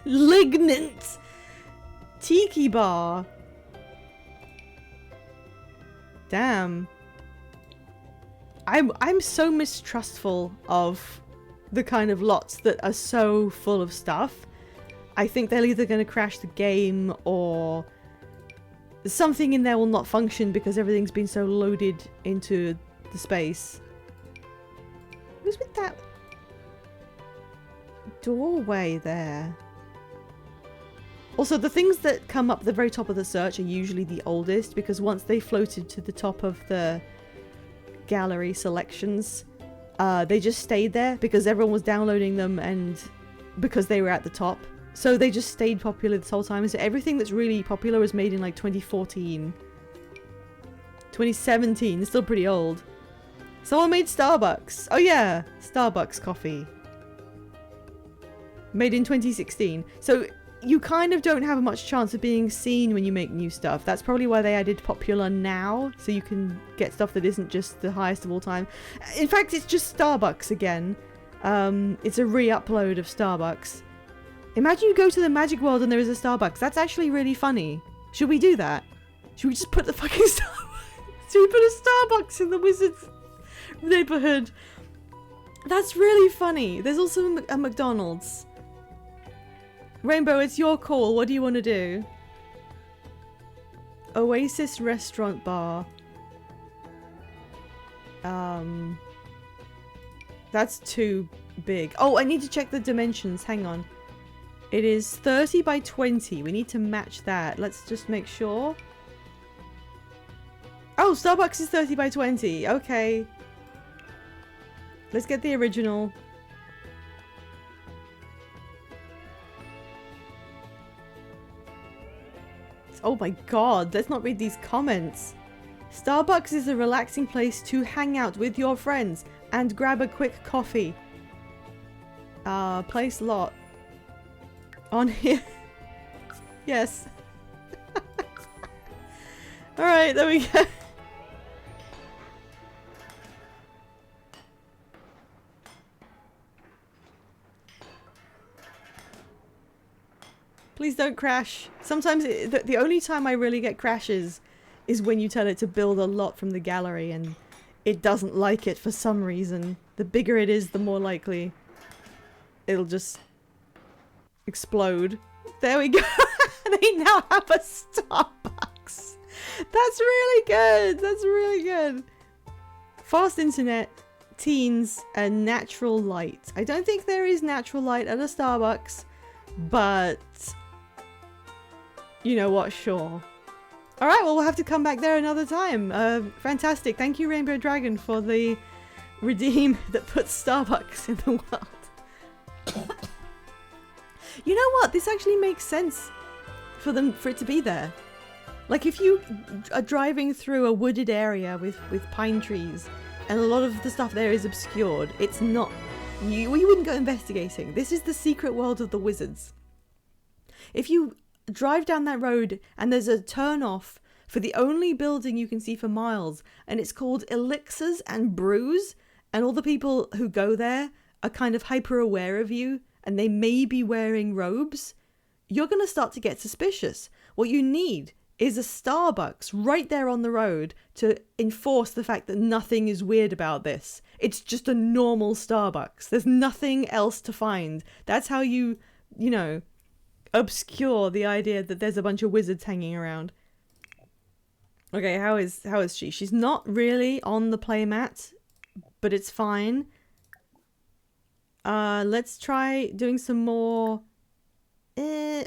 Lignant. Tiki bar. Damn. I'm so mistrustful of the kind of lots that are so full of stuff. I think they're either going to crash the game or something in there will not function because everything's been so loaded into the space. Who's with that doorway there? Also, the things that come up the very top of the search are usually the oldest because once they floated to the top of the gallery selections, they just stayed there because everyone was downloading them and because they were at the top. So they just stayed popular this whole time. So everything that's really popular was made in like 2014. 2017, it's still pretty old. Someone made Starbucks. Oh yeah, Starbucks coffee. Made in 2016. So you kind of don't have much chance of being seen when you make new stuff. That's probably why they added popular now, so you can get stuff that isn't just the highest of all time. In fact, it's just Starbucks again. It's a re-upload of Starbucks. Imagine you go to the Magic World and there is a Starbucks. That's actually really funny. Should we do that? Should we just put the fucking Starbucks? Should we put a Starbucks in the Wizards neighborhood? That's really funny. There's also a McDonald's. Rainbow, it's your call. What do you want to do? Oasis Restaurant Bar. That's too big. Oh, I need to check the dimensions. Hang on. It is 30 by 20. We need to match that. Let's just make sure. Oh, Starbucks is 30 by 20. Okay. Let's get the original. Oh my god, let's not read these comments. Starbucks is a relaxing place to hang out with your friends and grab a quick coffee. Place lot. On here. Yes. Alright, there we go. Please don't crash. Sometimes the only time I really get crashes is when you tell it to build a lot from the gallery and it doesn't like it for some reason. The bigger it is, the more likely it'll just explode. There we go. They now have a Starbucks. That's really good. That's really good. Fast internet, teens, and natural light. I don't think there is natural light at a Starbucks, but you know what? Sure. All right, well, we'll have to come back there another time. Fantastic. Thank you, Rainbow Dragon, for the redeem that puts Starbucks in the world. You know what? This actually makes sense for it to be there. Like, if you are driving through a wooded area with pine trees and a lot of the stuff there is obscured, it's not... You wouldn't go investigating. This is the secret world of the wizards. If you drive down that road and there's a turn off for the only building you can see for miles, and it's called Elixirs and Brews, and all the people who go there are kind of hyper aware of you and they may be wearing robes, you're going to start to get suspicious. What you need is a Starbucks right there on the road to enforce the fact that nothing is weird about this. It's just a normal Starbucks. There's nothing else to find. That's how you know, obscure the idea that there's a bunch of wizards hanging around. Okay, how is she? She's not really on the playmat, but it's fine. Let's try doing some more... yeah,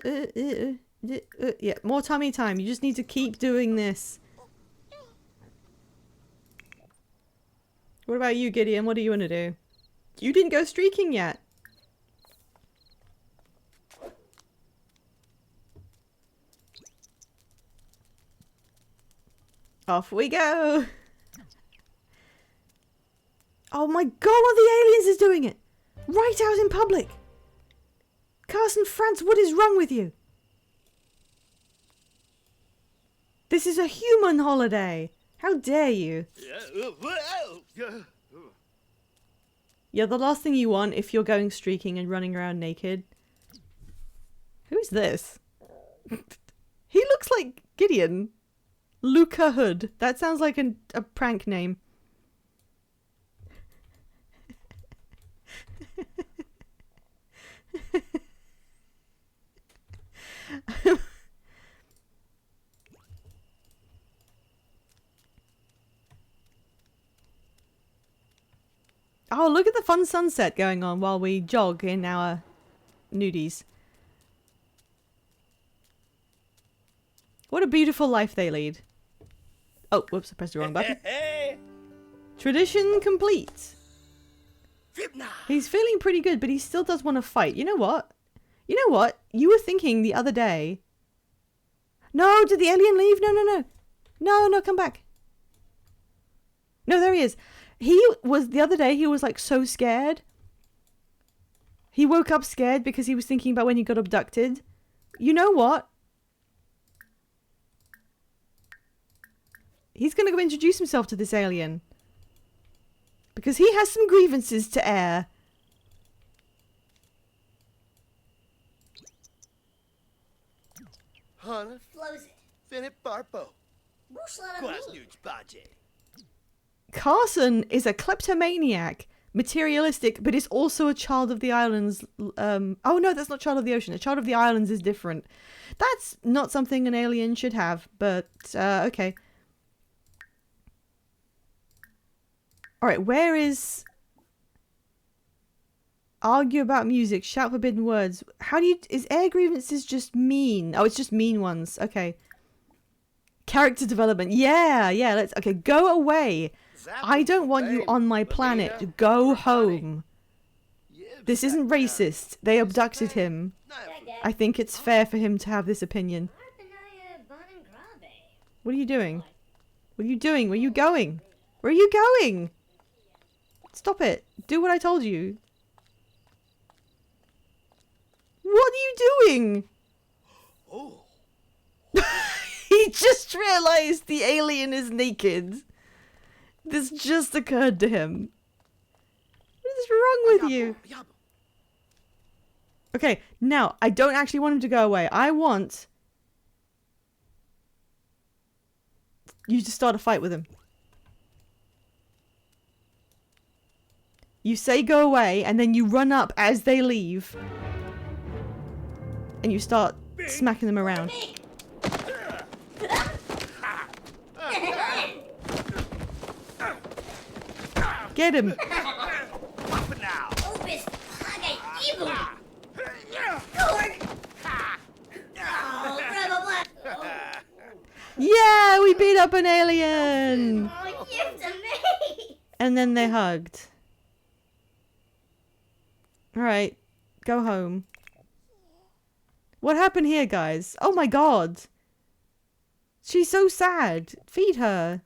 more tummy time. You just need to keep doing this. What about you, Gideon? What do you want to do? You didn't go streaking yet. Off we go. Oh my god, one of the aliens is doing it! Right out in public! Carson France, what is wrong with you? This is a human holiday! How dare you? Yeah, the last thing you want if you're going streaking and running around naked. Who's this? He looks like Gideon. Luca Hood. That sounds like a prank name. Oh, look at the fun sunset going on while we jog in our nudies. What a beautiful life they lead. Oh, whoops, I pressed the wrong button. Tradition complete. He's feeling pretty good, but he still does want to fight. You know what? You know what? You were thinking the other day... No, did the alien leave? No, no, no. No, no, come back. No, there he is. He was, the other day, he was like so scared. He woke up scared because he was thinking about when he got abducted. You know what? He's going to go introduce himself to this alien. Because he has some grievances to air. Hana Flows Finit Barpo. Bushla Quasnuge Baje. Carson is a kleptomaniac, materialistic, but is also a child of the islands. Oh no, that's not child of the ocean. A child of the islands is different. That's not something an alien should have, but okay. Alright, where is... Argue about music, shout forbidden words. How do you... Is air grievances just mean? Oh, it's just mean ones. Okay. Character development. Yeah, yeah, let's... Okay, go away. I don't want you on my planet. Go home. This isn't racist. They abducted him. I think it's fair for him to have this opinion. What are you doing? What are you doing? Where are you going? Where are you going? Stop it. Do what I told you. What are you doing? Oh. He just realized the alien is naked. This just occurred to him. What is wrong with you? Okay, now, I don't actually want him to go away. I want you to start a fight with him. You say go away, and then you run up as they leave. And you start smacking them around. Get him! Yeah, we beat up an alien! And then they hugged. Alright, go home. What happened here, guys? Oh my god! She's so sad. Feed her.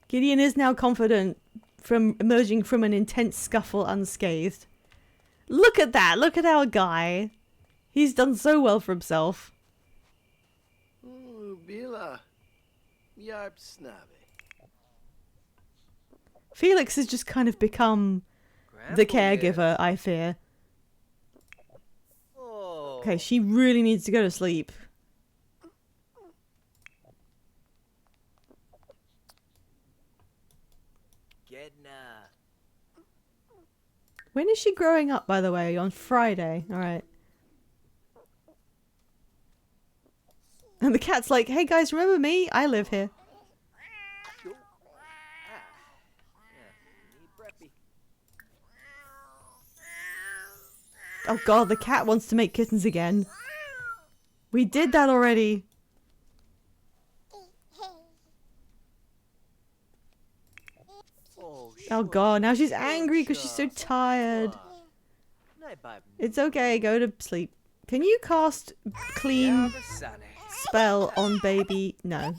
Gideon is now confident from emerging from an intense scuffle unscathed. Look at that! Look at our guy! He's done so well for himself. Ooh, Bila. Yarp snobby. Felix has just kind of become the caregiver, I fear. Oh. Okay, she really needs to go to sleep. Gedna. When is she growing up, by the way? On Friday. Alright. And the cat's like, hey guys, remember me? I live here. Oh god, the cat wants to make kittens again. We did that already. Oh god, now she's angry because she's so tired. It's okay, go to sleep. Can you cast clean spell on baby? No.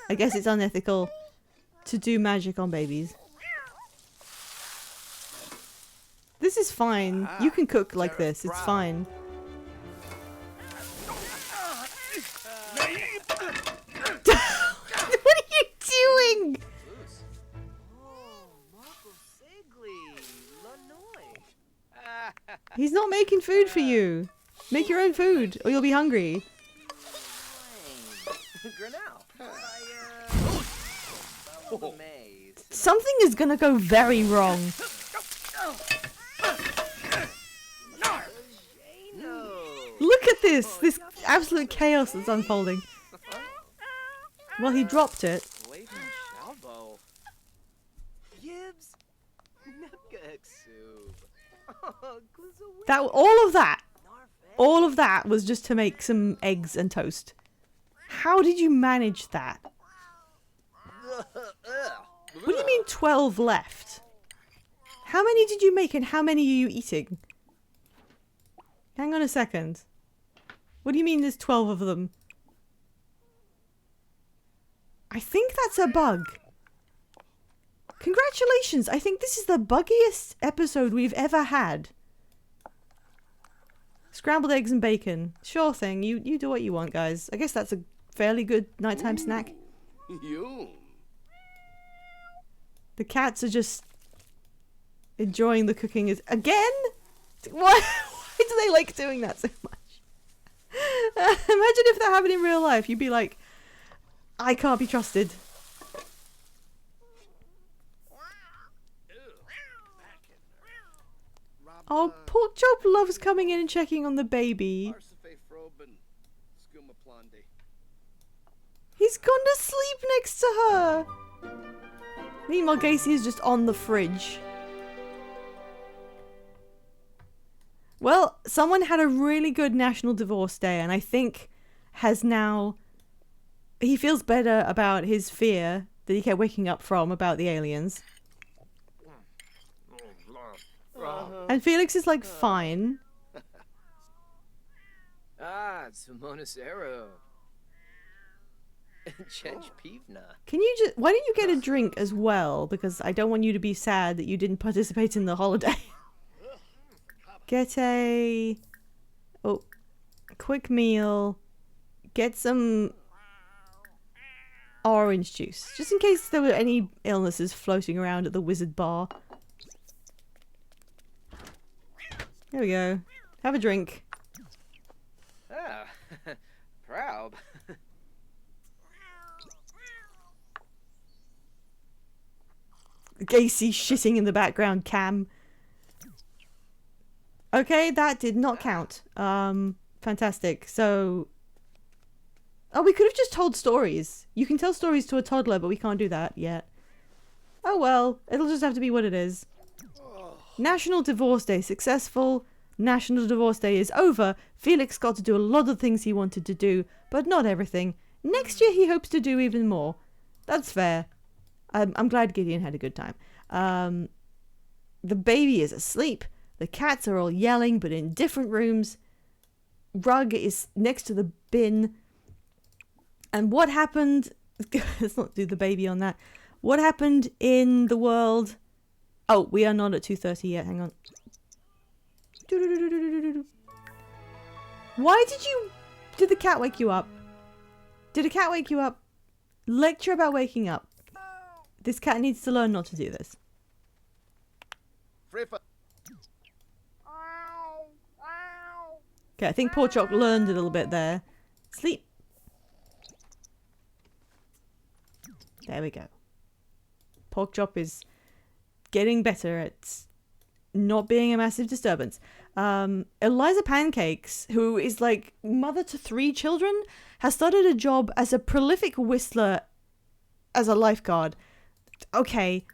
I guess it's unethical to do magic on babies. This is fine. You can cook like this. It's fine. What are you doing? He's not making food for you. Make your own food, or you'll be hungry. Something is gonna go very wrong. Look at this absolute chaos that's unfolding. Well, he dropped it. That all of that was just to make some eggs and toast. How did you manage that? What do you mean 12 left? How many did you make and how many are you eating? Hang on a second. What do you mean there's 12 of them? I think that's a bug. Congratulations! I think this is the buggiest episode we've ever had. Scrambled eggs and bacon. Sure thing. You do what you want, guys. I guess that's a fairly good nighttime snack. You. The cats are just enjoying the cooking again? Why do they like doing that so much? Imagine if that happened in real life. You'd be like, I can't be trusted. Oh, Pork Chop loves coming in and checking on the baby. He's gone to sleep next to her. Meanwhile, Gacy is just on the fridge. Well, someone had a really good National Divorce Day, and I think has now... He feels better about his fear that he kept waking up from about the aliens. And Felix is like, fine. It's Monacero. Chench Pivna. Can you just... Why don't you get a drink as well? Because I don't want you to be sad that you didn't participate in the holiday. Get a... Oh. Quick meal. Get some... orange juice. Just in case there were any illnesses floating around at the wizard bar. There we go. Have a drink. Ah, proud. Gacy shitting in the background cam. Okay, that did not count. Fantastic. So... Oh, we could have just told stories. You can tell stories to a toddler, but we can't do that yet. Oh well, it'll just have to be what it is. National Divorce Day successful. National Divorce Day is over. Felix got to do a lot of things he wanted to do, but not everything. Next year he hopes to do even more. That's fair. I'm glad Gideon had a good time. The baby is asleep. The cats are all yelling, but in different rooms. Rug is next to the bin. And what happened... Let's not do the baby on that. What happened in the world... Oh, we are not at 2:30 yet. Hang on. Why did you... Did the cat wake you up? Did a cat wake you up? Lecture about waking up. This cat needs to learn not to do this. Okay, I think Poor Choc learned a little bit there. Sleep. There we go. Pork Chop is getting better at not being a massive disturbance. Eliza Pancakes, who is like mother to 3 children, has started a job as a prolific whistler as a lifeguard. Okay,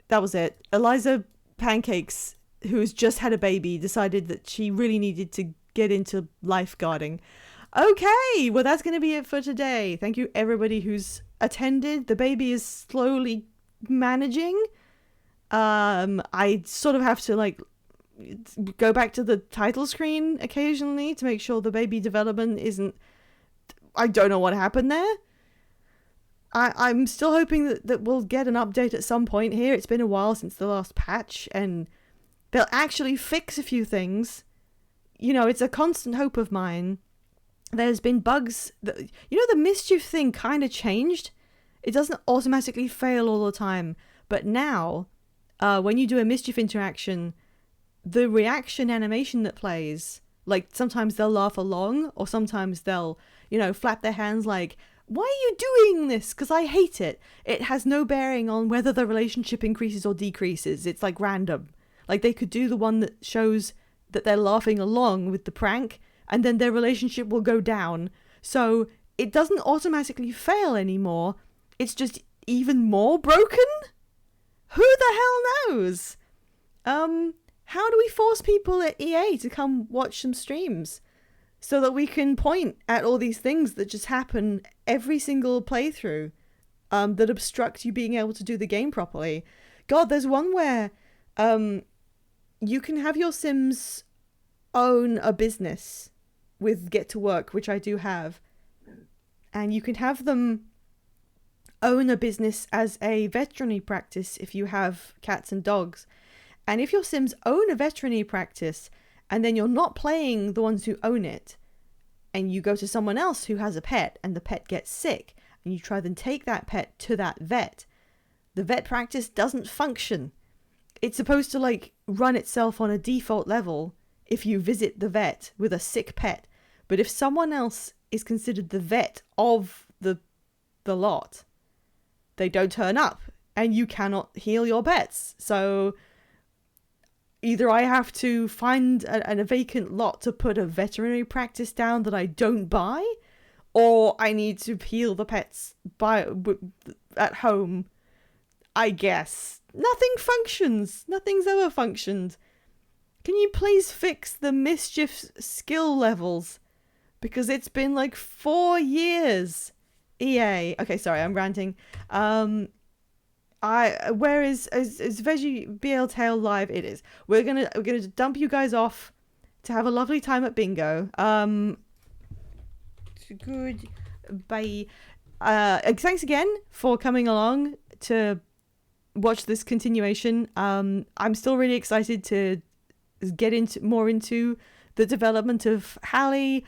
that was it. Eliza Pancakes, who's just had a baby, decided that she really needed to get into lifeguarding. Okay, well that's going to be it for today. Thank you everybody who's attended. The baby is slowly managing. I sort of have to like go back to the title screen occasionally to make sure the baby development isn't... I don't know what happened there. I'm still hoping that we'll get an update at some point here. It's been a while since the last patch, and they'll actually fix a few things. You know, it's a constant hope of mine. There's been bugs that... You know, the mischief thing kind of changed. It doesn't automatically fail all the time. But now, when you do a mischief interaction, the reaction animation that plays, like sometimes they'll laugh along, or sometimes they'll, you know, flap their hands like, why are you doing this? Because I hate it. It has no bearing on whether the relationship increases or decreases. It's like random. Like they could do the one that shows that they're laughing along with the prank, and then their relationship will go down. So it doesn't automatically fail anymore. It's just even more broken? Who the hell knows? How do we force people at EA to come watch some streams so that we can point at all these things that just happen every single playthrough, that obstruct you being able to do the game properly? God, there's one where you can have your Sims own a business with Get to Work, which I do have, and you can have them own a business as a veterinary practice if you have cats and dogs. And if your Sims own a veterinary practice and then you're not playing the ones who own it, and you go to someone else who has a pet and the pet gets sick, and you try then take that pet to that vet, the vet practice doesn't function. It's supposed to like run itself on a default level if you visit the vet with a sick pet. But if someone else is considered the vet of the lot, they don't turn up and you cannot heal your pets. So either I have to find a vacant lot to put a veterinary practice down that I don't buy, or I need to heal the pets at home, I guess. Nothing functions. Nothing's ever functioned. Can you please fix the mischief skill levels? Because it's been like 4 years. EA. Okay, sorry, I'm ranting. Where is Veggie BL Tail live? It is. We're gonna dump you guys off to have a lovely time at bingo. Good. Bye. Thanks again for coming along to watch this continuation. I'm still really excited to get into the development of Hallie.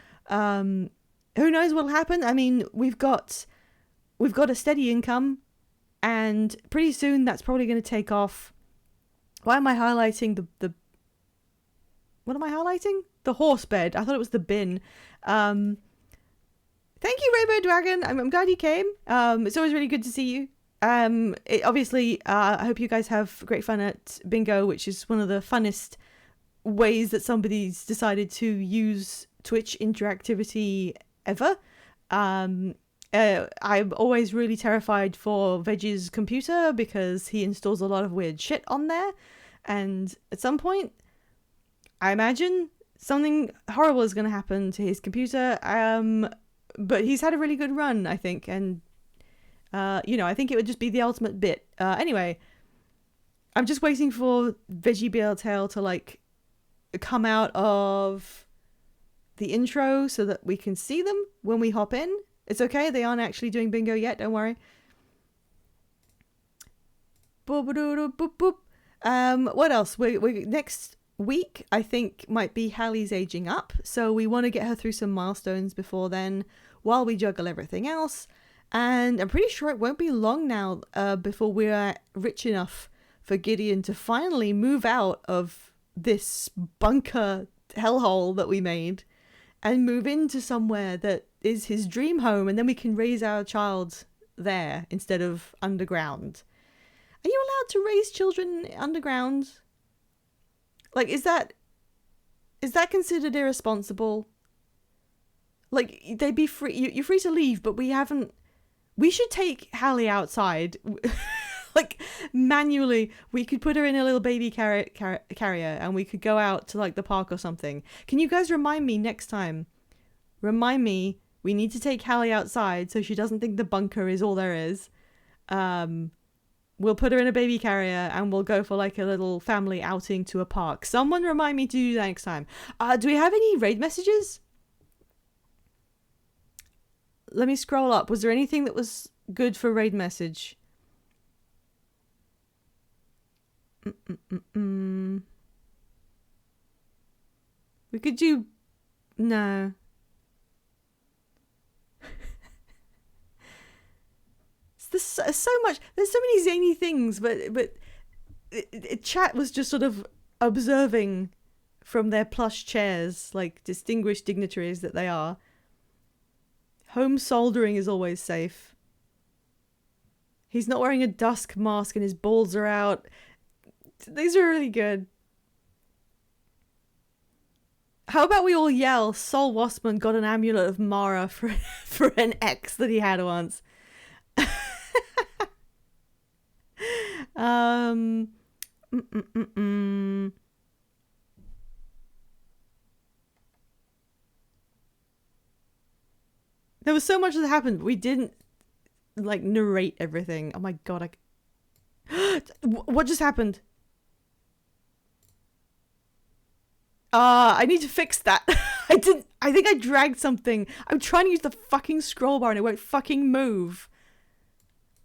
Who knows what'll happen? I mean, we've got a steady income, and pretty soon that's probably going to take off. Why am I highlighting the What am I highlighting? The horse bed. I thought it was the bin. Thank you, Rainbow Dragon. I'm glad you came. It's always really good to see you. Obviously, I hope you guys have great fun at bingo, which is one of the funnest ways that somebody's decided to use Twitch interactivity ever. I'm always really terrified for Veggie's computer because he installs a lot of weird shit on there, and at some point I imagine something horrible is going to happen to his computer, but he's had a really good run, I think, and I think it would just be the ultimate bit. Anyway, I'm just waiting for Veggie BL to like come out of the intro so that we can see them when we hop in. It's okay, they aren't actually doing bingo yet, don't worry. What else? We next week, I think, might be Hallie's aging up, so we want to get her through some milestones before then, while we juggle everything else. And I'm pretty sure it won't be long now before we're rich enough for Gideon to finally move out of this bunker hellhole that we made and move into somewhere that is his dream home, and then we can raise our child there instead of underground. Are you allowed to raise children underground? Like, is that considered irresponsible? Like, they'd be free. You're free to leave, but we should take Hallie outside. Like, manually, we could put her in a little baby carrier and we could go out to, like, the park or something. Can you guys remind me next time? Remind me, we need to take Hallie outside so she doesn't think the bunker is all there is. We'll put her in a baby carrier and we'll go for, like, a little family outing to a park. Someone remind me to do that next time. Do we have any raid messages? Let me scroll up. Was there anything that was good for raid message? We could do... No. There's so much... There's so many zany things, but chat was just sort of observing from their plush chairs, like distinguished dignitaries that they are. Home soldering is always safe. He's not wearing a dusk mask and his balls are out. These are really good. How about we all yell, Sol Wassman got an amulet of Mara for an ex that he had once. There was so much that happened, but we didn't, like, narrate everything. Oh my god, what just happened? I need to fix that. I think I dragged something. I'm trying to use the fucking scroll bar and it won't fucking move.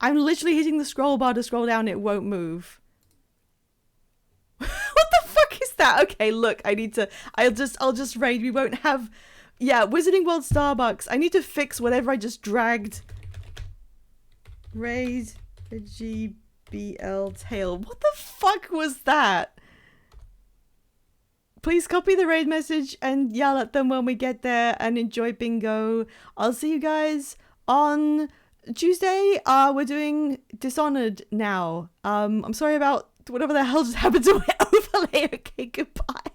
I'm literally hitting the scroll bar to scroll down and it won't move. What the fuck is that? Okay, look, I'll just raid. We won't have... Yeah, Wizarding World Starbucks. I need to fix whatever I just dragged. Raid the GBL tail. What the fuck was that? Please copy the raid message and yell at them when we get there and enjoy bingo. I'll see you guys on Tuesday. We're doing Dishonored now. I'm sorry about whatever the hell just happened to my overlay. Okay, goodbye.